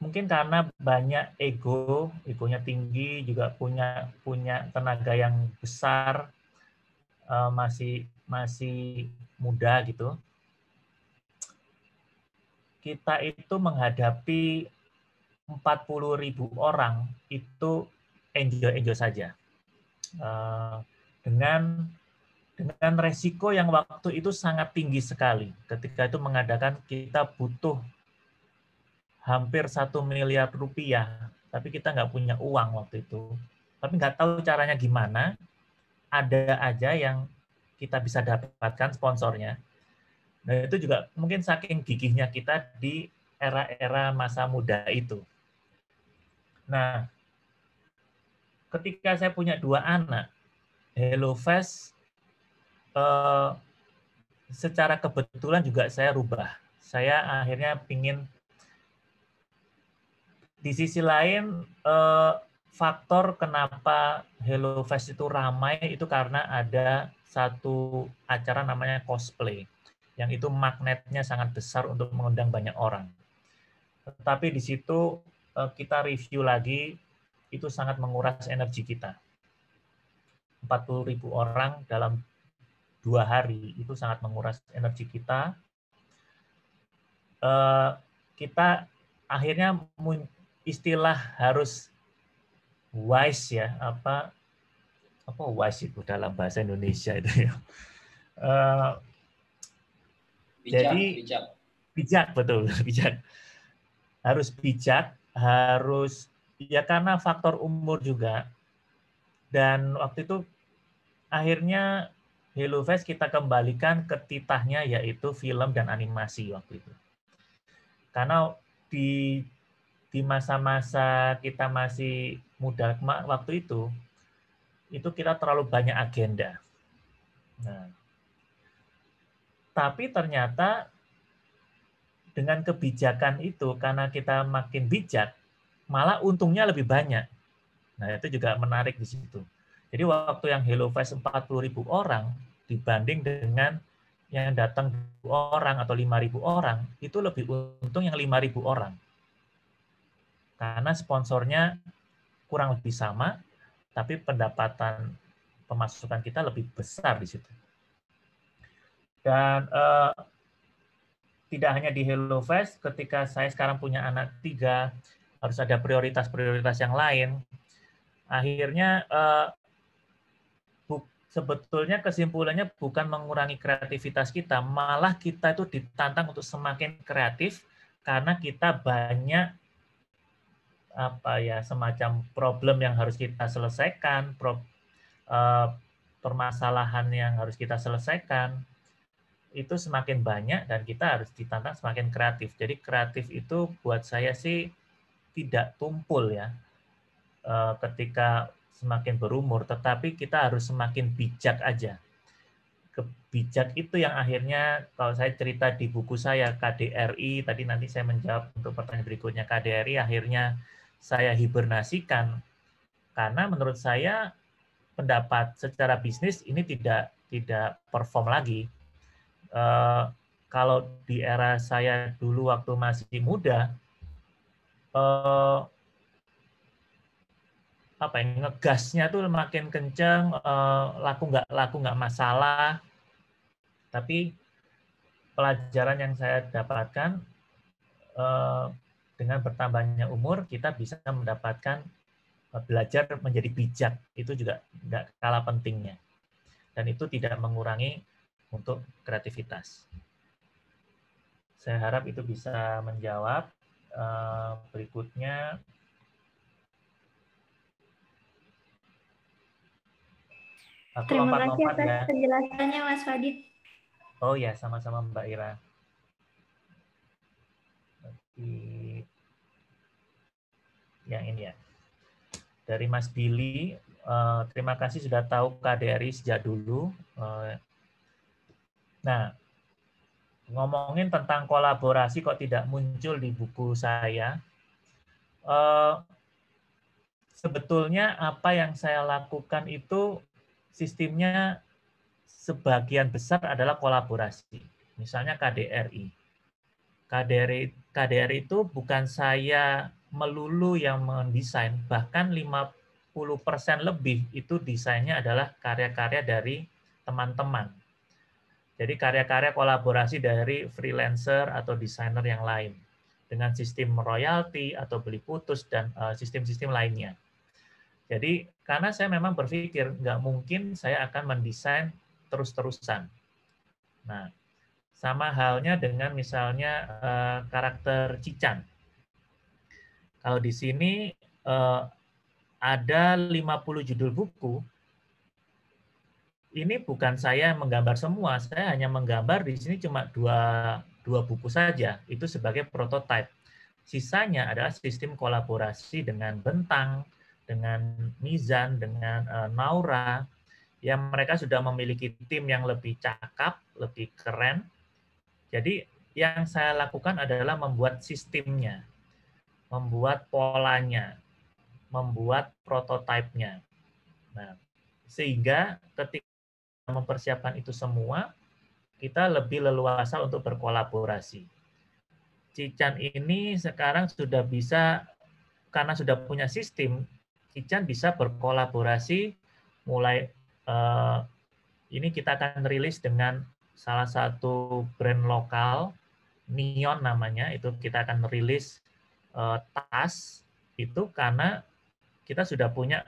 mungkin karena banyak egonya tinggi, juga punya tenaga yang besar, masih muda gitu. Kita itu menghadapi 40.000 orang itu enjoy saja. Dengan resiko yang waktu itu sangat tinggi sekali. Ketika itu mengadakan, kita butuh hampir 1 miliar rupiah, tapi kita nggak punya uang waktu itu. Tapi nggak tahu caranya gimana, ada aja yang kita bisa dapatkan sponsornya. Nah, itu juga mungkin saking gigihnya kita di era-era masa muda itu. Nah, ketika saya punya 2 anak, HelloFest secara kebetulan juga saya rubah. Saya akhirnya pingin, di sisi lain faktor kenapa HelloFest itu ramai itu karena ada satu acara namanya cosplay, yang itu magnetnya sangat besar untuk mengundang banyak orang. Tetapi di situ kita review lagi, itu sangat menguras energi kita. 40.000 orang dalam 2 hari itu sangat menguras energi kita. Kita akhirnya istilah harus wise ya, apa wise itu dalam bahasa Indonesia itu ya. Bijak, betul, bijak. Harus bijak, harus ya karena faktor umur juga. Dan waktu itu akhirnya HelloFest kita kembalikan ke titahnya, yaitu film dan animasi waktu itu. Karena di masa-masa kita masih muda waktu itu kita terlalu banyak agenda. Nah, tapi ternyata dengan kebijakan itu, karena kita makin bijak, malah untungnya lebih banyak. Nah, itu juga menarik di situ. Jadi waktu yang HelloFest 40.000 orang dibanding dengan yang datang 2 orang atau 5.000 orang, itu lebih untung yang 5.000 orang. Karena sponsornya kurang lebih sama, tapi pendapatan pemasukan kita lebih besar di situ. Dan tidak hanya di HelloFest, ketika saya sekarang punya anak 3, harus ada prioritas-prioritas yang lain. Akhirnya sebetulnya kesimpulannya bukan mengurangi kreativitas kita, malah kita itu ditantang untuk semakin kreatif karena kita banyak semacam problem yang harus kita selesaikan, permasalahan yang harus kita selesaikan, itu semakin banyak dan kita harus ditantang semakin kreatif. Jadi kreatif itu buat saya sih tidak tumpul ya ketika semakin berumur, tetapi kita harus semakin bijak aja. Bijak itu yang akhirnya, kalau saya cerita di buku saya KDRI, tadi nanti saya menjawab untuk pertanyaan berikutnya, KDRI akhirnya saya hibernasikan karena menurut saya pendapat secara bisnis ini tidak perform lagi. Kalau di era saya dulu waktu masih muda, ngegasnya tuh makin kenceng, laku nggak masalah. Tapi pelajaran yang saya dapatkan, dengan bertambahnya umur kita bisa mendapatkan belajar menjadi bijak, itu juga nggak kalah pentingnya, dan itu tidak mengurangi untuk kreativitas. Saya harap itu bisa menjawab. Berikutnya, terima kasih atas penjelasannya Mas Wadid. Oh ya, sama-sama Mbak Ira. yang ini ya. Dari Mas Billy, terima kasih sudah tahu KDRI sejak dulu. Nah, ngomongin tentang kolaborasi kok tidak muncul di buku saya. Sebetulnya apa yang saya lakukan itu sistemnya sebagian besar adalah kolaborasi. Misalnya KDRI. KDRI itu bukan saya melulu yang mendesain, bahkan 50% lebih itu desainnya adalah karya-karya dari teman-teman. Jadi karya-karya kolaborasi dari freelancer atau desainer yang lain dengan sistem royalti atau beli putus dan sistem-sistem lainnya. Jadi karena saya memang berpikir nggak mungkin saya akan mendesain terus-terusan. Nah, sama halnya dengan misalnya karakter Cican. Kalau di sini ada 50 judul buku, ini bukan saya menggambar semua, saya hanya menggambar di sini cuma dua buku saja, itu sebagai prototipe. Sisanya adalah sistem kolaborasi dengan Bentang, dengan Mizan, dengan Naura, yang mereka sudah memiliki tim yang lebih cakap, lebih keren. Jadi yang saya lakukan adalah membuat sistemnya, membuat polanya, membuat prototipenya. Nah, sehingga ketika mempersiapkan itu semua, kita lebih leluasa untuk berkolaborasi. Cican ini sekarang sudah bisa, karena sudah punya sistem, Cican bisa berkolaborasi mulai ini kita akan rilis dengan salah satu brand lokal, Neon namanya, itu kita akan rilis tas itu karena kita sudah punya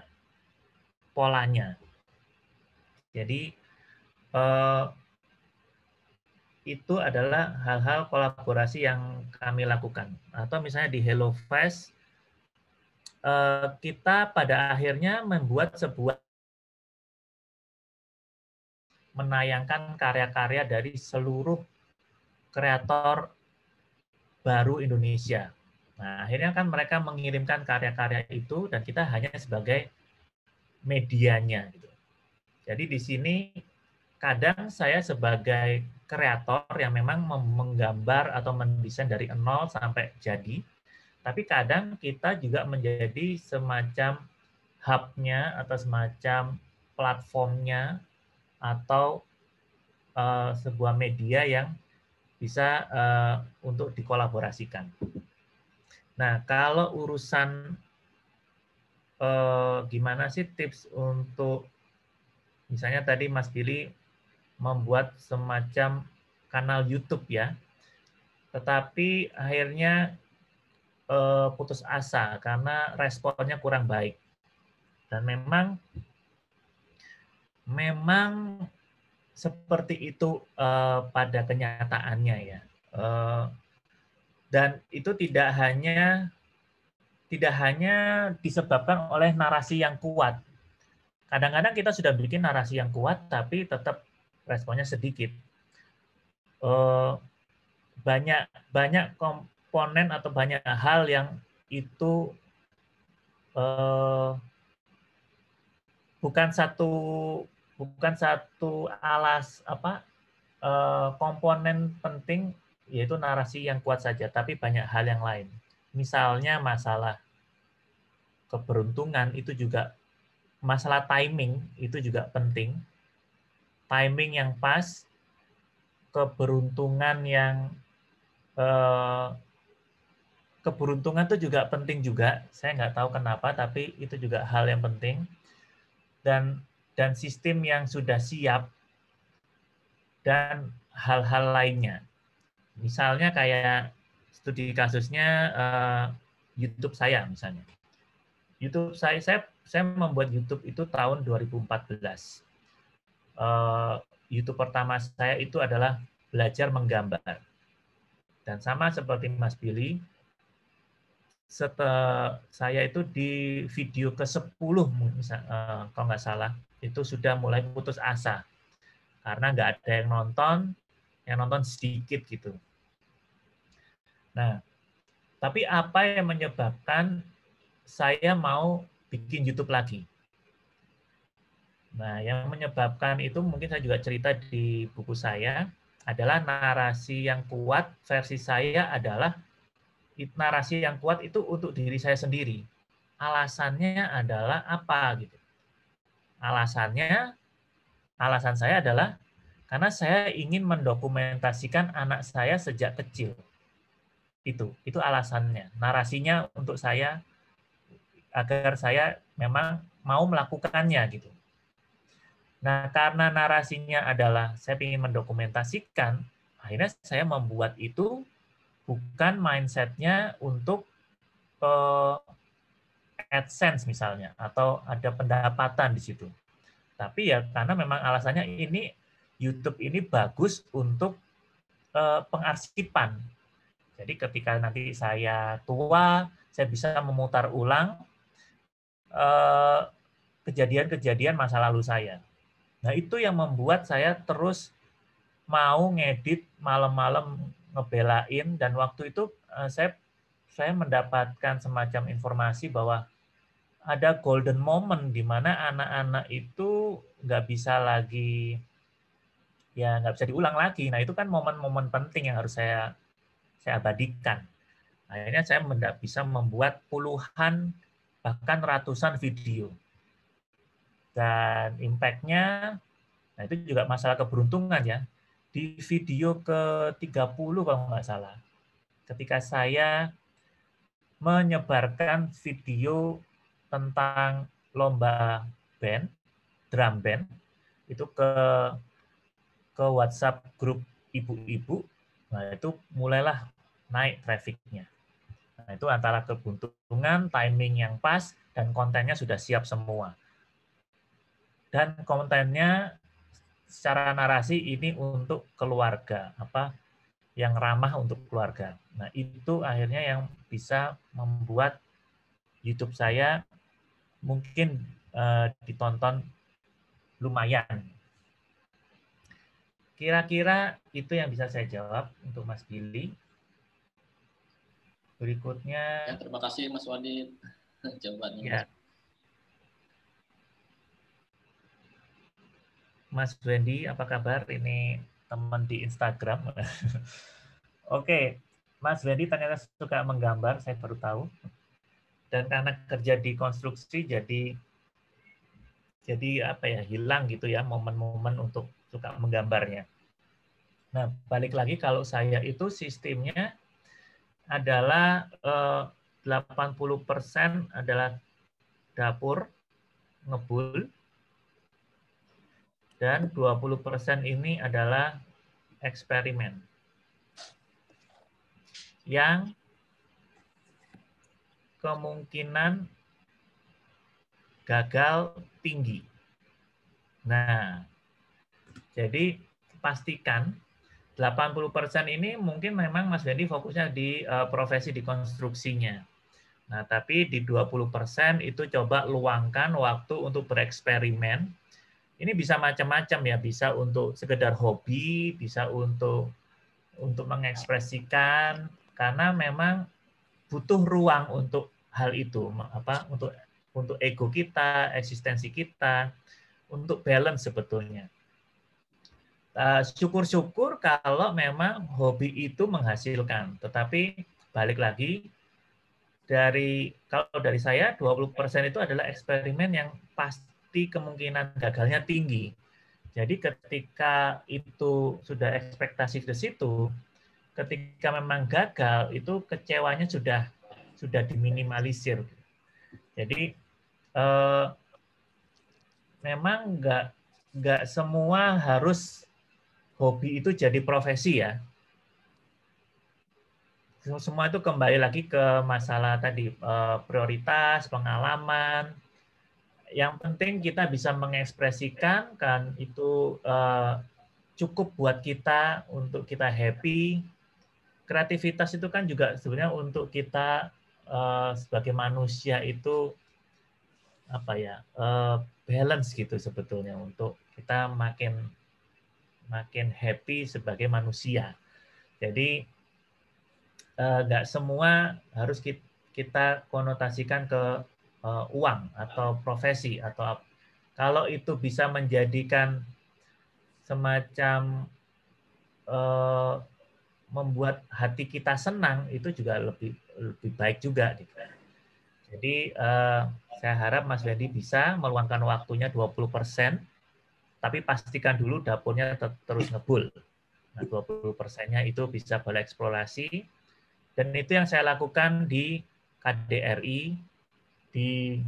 polanya. Jadi itu adalah hal-hal kolaborasi yang kami lakukan. Atau misalnya di HelloFest, kita pada akhirnya membuat sebuah menayangkan karya-karya dari seluruh kreator baru Indonesia. Nah, akhirnya kan mereka mengirimkan karya-karya itu dan kita hanya sebagai medianya. Gitu. Jadi di sini kadang saya sebagai kreator yang memang menggambar atau mendesain dari nol sampai jadi, tapi kadang kita juga menjadi semacam hub-nya atau semacam platformnya atau sebuah media yang bisa untuk dikolaborasikan. Nah, kalau urusan gimana sih tips untuk misalnya tadi Mas Billy membuat semacam kanal YouTube ya, tetapi akhirnya putus asa karena responnya kurang baik. Dan memang seperti itu pada kenyataannya ya. Dan itu tidak hanya disebabkan oleh narasi yang kuat. Kadang-kadang kita sudah bikin narasi yang kuat, tapi tetap responnya sedikit. Banyak komponen atau banyak hal yang itu bukan satu komponen penting yaitu narasi yang kuat saja, tapi banyak hal yang lain. Misalnya masalah keberuntungan itu juga, masalah timing itu juga penting. Timing yang pas, keberuntungan itu juga penting juga. Saya nggak tahu kenapa, tapi itu juga hal yang penting. Dan sistem yang sudah siap dan hal-hal lainnya. Misalnya kayak studi kasusnya YouTube saya misalnya. YouTube saya membuat YouTube itu tahun 2014. YouTube pertama saya itu adalah belajar menggambar. Dan sama seperti Mas Billy, setelah saya itu di video ke-10 kalau nggak salah, itu sudah mulai putus asa. Karena nggak ada yang nonton sedikit gitu. Nah, tapi apa yang menyebabkan saya mau bikin YouTube lagi. Nah, yang menyebabkan itu mungkin saya juga cerita di buku saya adalah narasi yang kuat versi saya adalah narasi yang kuat itu untuk diri saya sendiri. Alasannya adalah apa gitu? Alasan saya adalah karena saya ingin mendokumentasikan anak saya sejak kecil. Itu alasannya. Narasinya untuk saya agar saya memang mau melakukannya gitu. Nah, karena narasinya adalah saya ingin mendokumentasikan, akhirnya saya membuat itu bukan mindset-nya untuk AdSense misalnya, atau ada pendapatan di situ. Tapi ya karena memang alasannya ini YouTube ini bagus untuk pengarsipan. Jadi ketika nanti saya tua, saya bisa memutar ulang kejadian-kejadian masa lalu saya. Nah, itu yang membuat saya terus mau ngedit malam-malam ngebelain, dan waktu itu saya mendapatkan semacam informasi bahwa ada golden moment di mana anak-anak itu nggak bisa lagi, ya nggak bisa diulang lagi. Nah, itu kan momen-momen penting yang harus saya abadikan. Akhirnya saya bisa membuat puluhan bahkan ratusan video. Dan impact-nya, nah itu juga masalah keberuntungan ya. Di video ke-30 kalau nggak salah, ketika saya menyebarkan video tentang lomba band, drum band, itu ke WhatsApp grup ibu-ibu, nah itu mulailah naik traffic-nya. Nah, itu antara keberuntungan, timing yang pas, dan kontennya sudah siap semua. Dan kontennya secara narasi ini untuk keluarga, yang ramah untuk keluarga. Nah, itu akhirnya yang bisa membuat YouTube saya mungkin ditonton lumayan. Kira-kira itu yang bisa saya jawab untuk Mas Billy. Berikutnya. Ya, terima kasih Mas Wadid jawabannya. Ya. Mas Wendy, apa kabar? Ini teman di Instagram. Oke, Mas Wendy ternyata suka menggambar, saya baru tahu. Dan karena kerja di konstruksi, jadi apa ya, hilang gitu ya momen-momen untuk suka menggambarnya. Nah, balik lagi kalau saya itu sistemnya adalah 80% adalah dapur, ngebul, dan 20% ini adalah eksperimen yang kemungkinan gagal tinggi. Nah, jadi pastikan 80% ini mungkin memang Mas Wendy fokusnya di profesi di konstruksinya. Nah, tapi di 20% itu coba luangkan waktu untuk bereksperimen. Ini bisa macam-macam ya, bisa untuk sekedar hobi, bisa untuk mengekspresikan, karena memang butuh ruang untuk hal itu, untuk ego kita, eksistensi kita, untuk balance sebetulnya. Syukur-syukur kalau memang hobi itu menghasilkan, tetapi balik lagi kalau dari saya 20% itu adalah eksperimen yang pasti kemungkinan gagalnya tinggi. Jadi ketika itu sudah ekspektasi ke situ, ketika memang gagal itu kecewanya sudah diminimalisir. Jadi memang nggak semua harus hobi itu jadi profesi ya. Semua itu kembali lagi ke masalah tadi, prioritas, pengalaman. Yang penting kita bisa mengekspresikan, kan itu cukup buat kita, untuk kita happy. Kreativitas itu kan juga sebenarnya untuk kita sebagai manusia itu balance gitu sebetulnya, untuk kita makin happy sebagai manusia. Jadi nggak semua harus kita konotasikan ke uang atau profesi atau kalau itu bisa menjadikan semacam membuat hati kita senang, itu juga lebih baik juga. Jadi saya harap Mas Wendy bisa meluangkan waktunya 20%, tapi pastikan dulu dapurnya terus ngebul. Nah, 20%-nya itu bisa bereksplorasi, dan itu yang saya lakukan di KDRI, di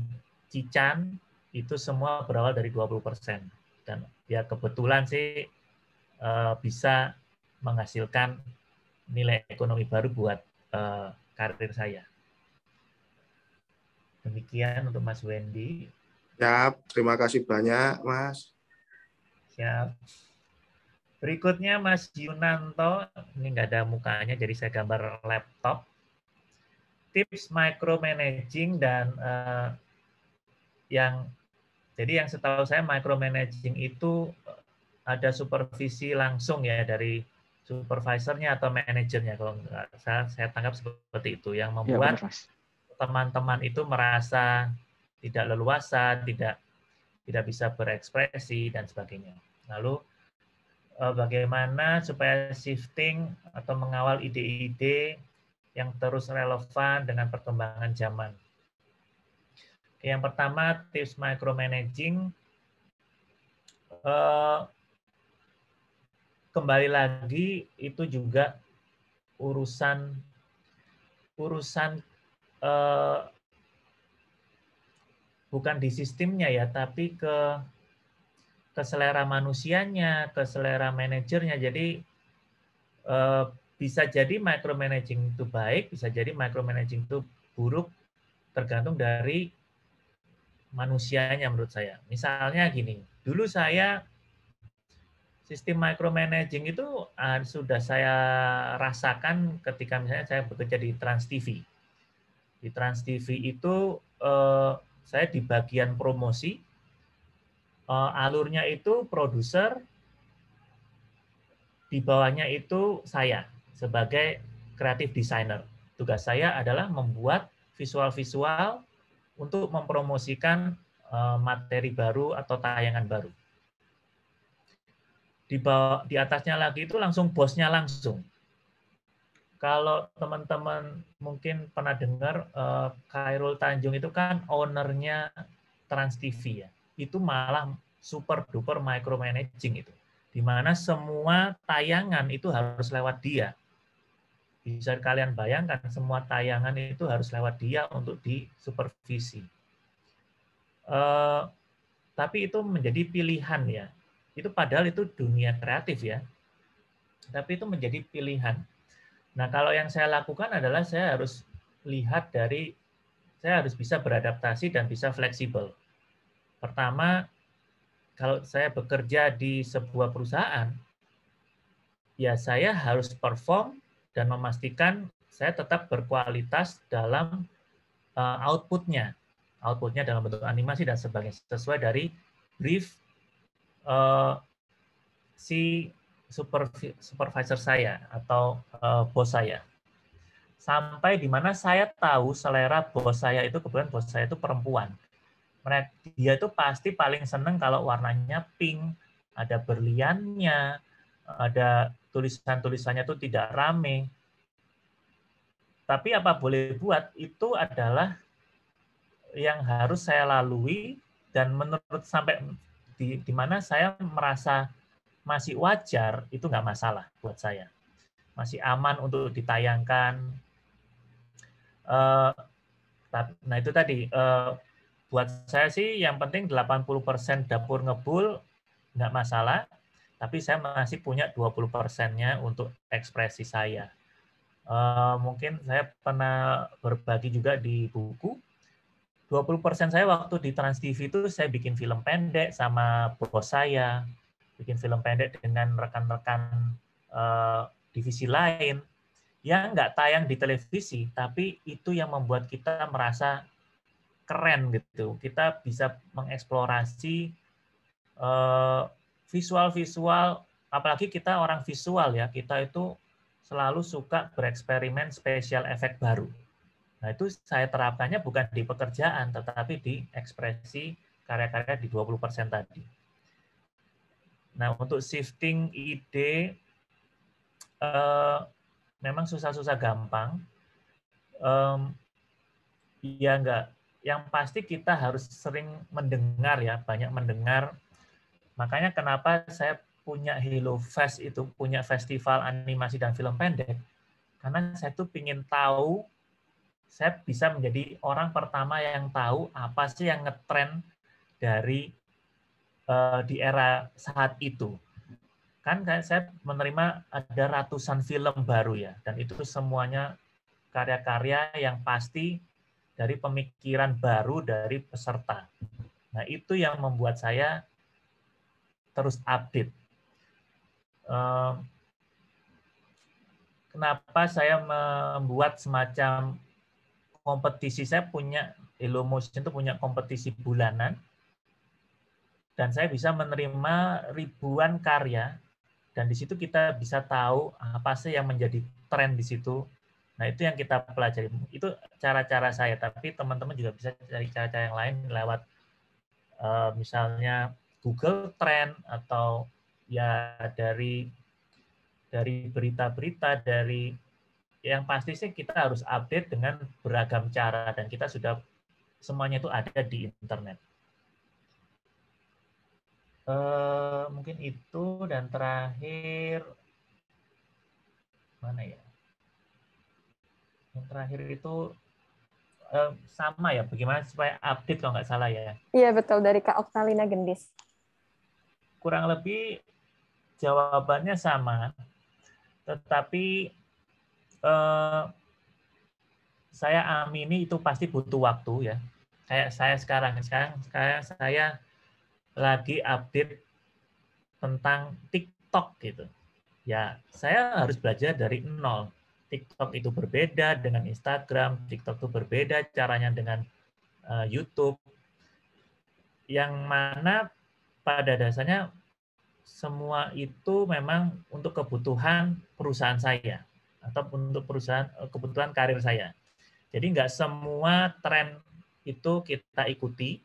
Cican, itu semua berawal dari 20%. Dan ya kebetulan sih bisa menghasilkan nilai ekonomi baru buat karir saya. Demikian untuk Mas Wendy. Ya, terima kasih banyak, Mas. Siap. Berikutnya Mas Yunanto, ini nggak ada mukanya, jadi saya gambar laptop. Tips micromanaging dan yang setahu saya micromanaging itu ada supervisi langsung ya dari supervisornya atau manajernya, kalau nggak saya tangkap seperti itu, yang membuat teman-teman itu merasa tidak leluasa, tidak bisa berekspresi dan sebagainya. Lalu bagaimana supaya shifting atau mengawal ide-ide yang terus relevan dengan perkembangan zaman. Yang pertama, tips micromanaging, kembali lagi itu juga urusan bukan di sistemnya ya, tapi ke selera manusianya, ke selera manajernya. Jadi bisa jadi micromanaging itu baik, bisa jadi micromanaging itu buruk, tergantung dari manusianya menurut saya. Misalnya gini, dulu saya sistem micromanaging itu sudah saya rasakan ketika misalnya saya bekerja di Trans TV. Di Trans TV itu saya di bagian promosi, alurnya itu produser, di bawahnya itu saya sebagai creative designer. Tugas saya adalah membuat visual-visual untuk mempromosikan materi baru atau tayangan baru. Di atasnya lagi itu langsung bosnya langsung. Kalau teman-teman mungkin pernah dengar Khairul Tanjung itu kan ownernya Trans TV ya. Itu malah super duper micromanaging itu. Di mana semua tayangan itu harus lewat dia. Bisa kalian bayangkan semua tayangan itu harus lewat dia untuk disupervisi. Tapi itu menjadi pilihan ya. Itu padahal itu dunia kreatif ya. Tapi itu menjadi pilihan. Nah, kalau yang saya lakukan adalah saya harus saya harus bisa beradaptasi dan bisa fleksibel. Pertama, kalau saya bekerja di sebuah perusahaan, ya saya harus perform dan memastikan saya tetap berkualitas dalam output-nya. Output-nya dalam bentuk animasi dan sebagainya, sesuai dari brief si supervisor saya atau bos saya. Sampai di mana saya tahu selera bos saya itu, kebetulan bos saya itu perempuan. Dia itu pasti paling seneng kalau warnanya pink, ada berliannya, ada tulisan-tulisannya itu tidak rame. Tapi apa boleh buat, itu adalah yang harus saya lalui, dan menurut sampai di mana saya merasa masih wajar, itu nggak masalah buat saya. Masih aman untuk ditayangkan. Nah itu tadi, buat saya sih yang penting 80% dapur ngebul, nggak masalah, tapi saya masih punya 20%-nya untuk ekspresi saya. Mungkin saya pernah berbagi juga di buku, 20% saya waktu di Trans TV itu saya bikin film pendek sama bos saya, bikin film pendek dengan rekan-rekan divisi lain yang nggak tayang di televisi, tapi itu yang membuat kita merasa keren gitu. Kita bisa mengeksplorasi visual-visual, apalagi kita orang visual ya, kita itu selalu suka bereksperimen special effect baru. Nah, itu saya terapkannya bukan di pekerjaan, tetapi di ekspresi karya-karya di 20% tadi. Nah, untuk shifting ide, memang susah-susah gampang. Ya enggak, yang pasti kita harus sering mendengar ya, banyak mendengar. Makanya kenapa saya punya Hello Fest itu, punya festival animasi dan film pendek, karena saya tuh ingin tahu, saya bisa menjadi orang pertama yang tahu apa sih yang ngetren dari di era saat itu. Kan saya menerima ada ratusan film baru ya, dan itu semuanya karya-karya yang pasti dari pemikiran baru dari peserta. Nah, itu yang membuat saya terus update. Kenapa saya membuat semacam kompetisi, saya punya Hello Motion itu punya kompetisi bulanan, dan saya bisa menerima ribuan karya, dan di situ kita bisa tahu apa sih yang menjadi tren di situ. Nah, itu yang kita pelajari. Itu cara-cara saya, tapi teman-teman juga bisa cari cara-cara yang lain lewat misalnya Google Trend, atau ya dari berita-berita, dari yang pasti sih kita harus update dengan beragam cara, dan kita sudah semuanya itu ada di internet. Mungkin itu, dan terakhir mana ya? Yang terakhir itu sama ya, bagaimana supaya update kalau nggak salah ya. Iya betul, dari Kak Oktalina Gendis. Kurang lebih jawabannya sama, tetapi saya amini itu pasti butuh waktu ya. Kayak saya sekarang saya lagi update tentang TikTok gitu. Ya, saya harus belajar dari nol. TikTok itu berbeda dengan Instagram, TikTok itu berbeda caranya dengan YouTube. Yang mana pada dasarnya semua itu memang untuk kebutuhan perusahaan saya, atau untuk kebutuhan karir saya. Jadi nggak semua tren itu kita ikuti,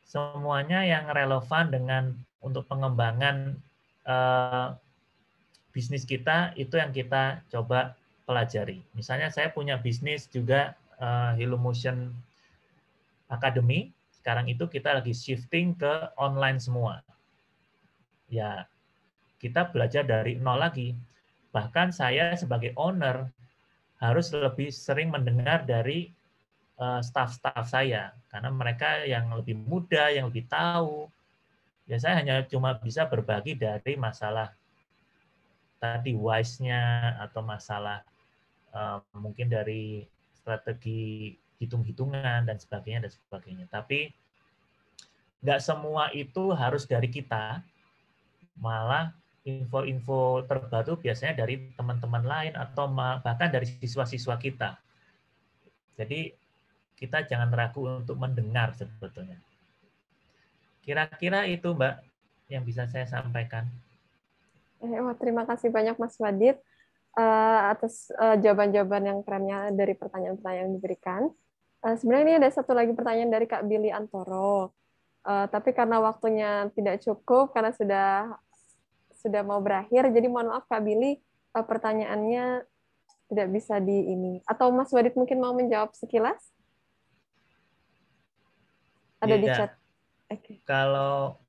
semuanya yang relevan dengan untuk pengembangan bisnis kita itu yang kita coba pelajari. Misalnya saya punya bisnis juga Hello Motion Academy. Sekarang itu kita lagi shifting ke online semua. Ya, kita belajar dari nol lagi. Bahkan saya sebagai owner harus lebih sering mendengar dari staff-staff saya, karena mereka yang lebih muda, yang lebih tahu. Ya, saya hanya cuma bisa berbagi dari masalah tadi wise-nya, atau masalah mungkin dari strategi hitung-hitungan dan sebagainya. Tapi nggak semua itu harus dari kita, malah info-info terbaru biasanya dari teman-teman lain, atau bahkan dari siswa-siswa kita. Jadi kita jangan ragu untuk mendengar sebetulnya. Kira-kira itu, Mbak, yang bisa saya sampaikan. Terima kasih banyak Mas Wadid atas jawaban-jawaban yang kerennya dari pertanyaan-pertanyaan yang diberikan. Sebenarnya ini ada satu lagi pertanyaan dari Kak Billy Antoro. Tapi karena waktunya tidak cukup, karena sudah mau berakhir, jadi mohon maaf Kak Billy, pertanyaannya tidak bisa di ini. Atau Mas Wadid mungkin mau menjawab sekilas? Ada di chat. Okay. Kalau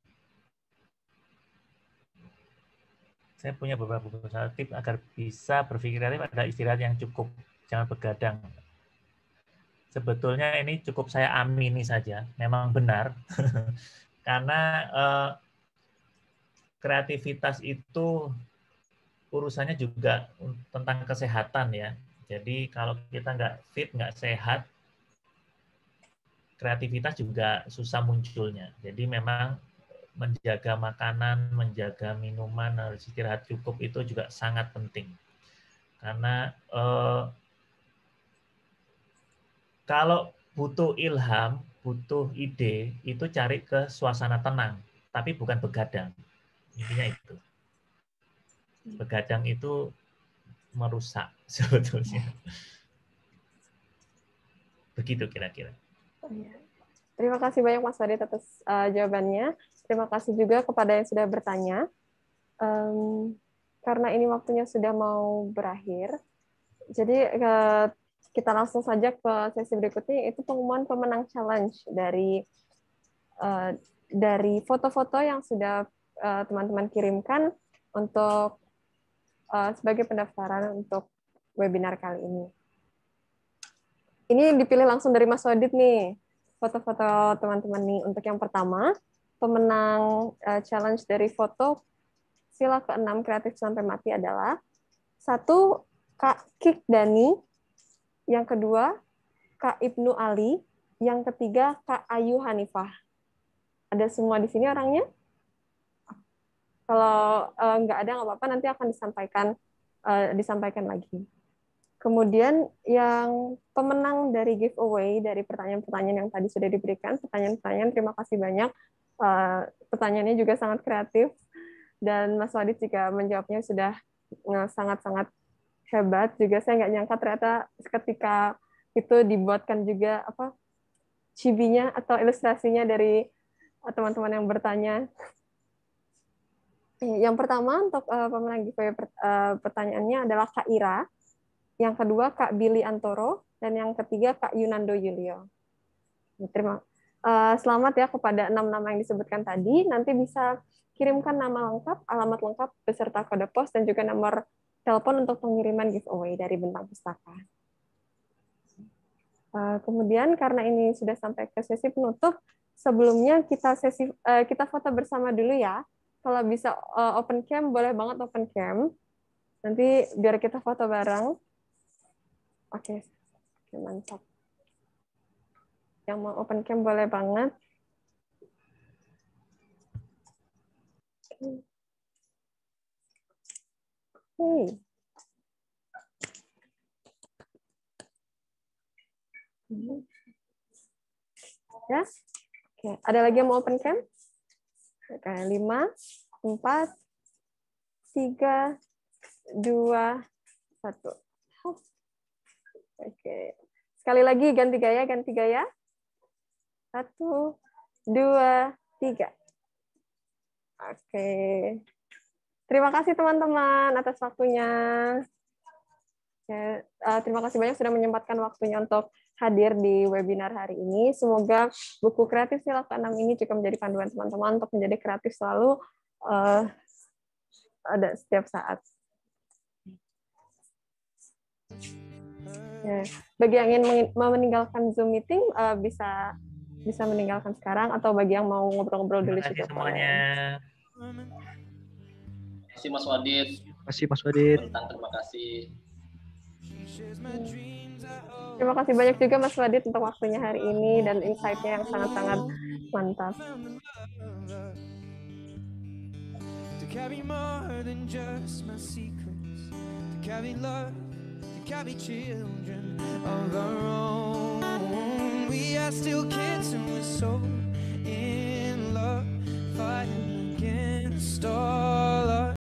saya punya beberapa tips agar bisa berpikir kreatif, ada istirahat yang cukup, jangan begadang. Sebetulnya ini cukup saya amini saja, memang benar. Karena kreativitas itu urusannya juga tentang kesehatan ya. Jadi kalau kita nggak fit, nggak sehat, kreativitas juga susah munculnya. Jadi memang menjaga makanan, menjaga minuman, harus istirahat cukup itu juga sangat penting. Karena kalau butuh ilham, butuh ide, itu cari ke suasana tenang, tapi bukan begadang. Intinya itu. Begadang itu merusak sebetulnya. Begitu kira-kira. Terima kasih banyak Mas Wadid atas jawabannya. Terima kasih juga kepada yang sudah bertanya. Karena ini waktunya sudah mau berakhir, jadi kita langsung saja ke sesi berikutnya, yaitu pengumuman pemenang challenge dari foto-foto yang sudah teman-teman kirimkan untuk sebagai pendaftaran untuk webinar kali ini. Ini dipilih langsung dari Mas Wadid nih, foto-foto teman-teman nih. Untuk yang pertama, pemenang challenge dari foto sila ke-6 kreatif sampai mati adalah 1, Kak Kik Dani, yang kedua Kak Ibnu Ali, yang ketiga Kak Ayu Hanifah. Ada semua di sini orangnya? Kalau nggak ada nggak apa-apa, nanti akan disampaikan lagi. Kemudian yang pemenang dari giveaway dari pertanyaan-pertanyaan yang tadi sudah diberikan, pertanyaan-pertanyaan, terima kasih banyak. Pertanyaannya juga sangat kreatif. Dan Mas Wadid juga menjawabnya sudah sangat-sangat hebat. Juga saya nggak nyangka ternyata ketika itu dibuatkan juga chibi-nya atau ilustrasinya dari teman-teman yang bertanya. Yang pertama untuk pemenang giveaway pertanyaannya adalah Kak Ira, yang kedua Kak Billy Antoro, dan yang ketiga Kak Yunando Yulio. Selamat ya kepada 6 nama yang disebutkan tadi. Nanti bisa kirimkan nama lengkap, alamat lengkap, beserta kode pos, dan juga nomor telepon untuk pengiriman giveaway dari Bentang Pustaka. Kemudian karena ini sudah sampai ke sesi penutup, sebelumnya kita foto bersama dulu ya. Kalau bisa open cam, boleh banget open cam. Nanti biar kita foto bareng. Oke, mantap. Yang mau open cam boleh banget. Ya, oke. Ada lagi yang mau open cam? Oke, 5, 4, 3, 2, 1. Oke. Sekali lagi ganti gaya. 1, 2, 3. Oke. Terima kasih teman-teman atas waktunya. Terima kasih banyak sudah menyempatkan waktunya untuk hadir di webinar hari ini. Semoga buku kreatif sila ke-6 ini juga menjadi panduan teman-teman untuk menjadi kreatif selalu ada setiap saat. Bagi yang ingin meninggalkan Zoom meeting bisa meninggalkan sekarang, atau bagi yang mau ngobrol-ngobrol dulu juga semuanya. Terima kasih Mas Wadid. Terima kasih Mas Wadid. Terima kasih. Terima kasih banyak juga Mas Wadid untuk waktunya hari ini dan insight-nya yang sangat-sangat mantap. To carry more than just my secrets, to carry love, to carry children of our own. We are still kids and we're so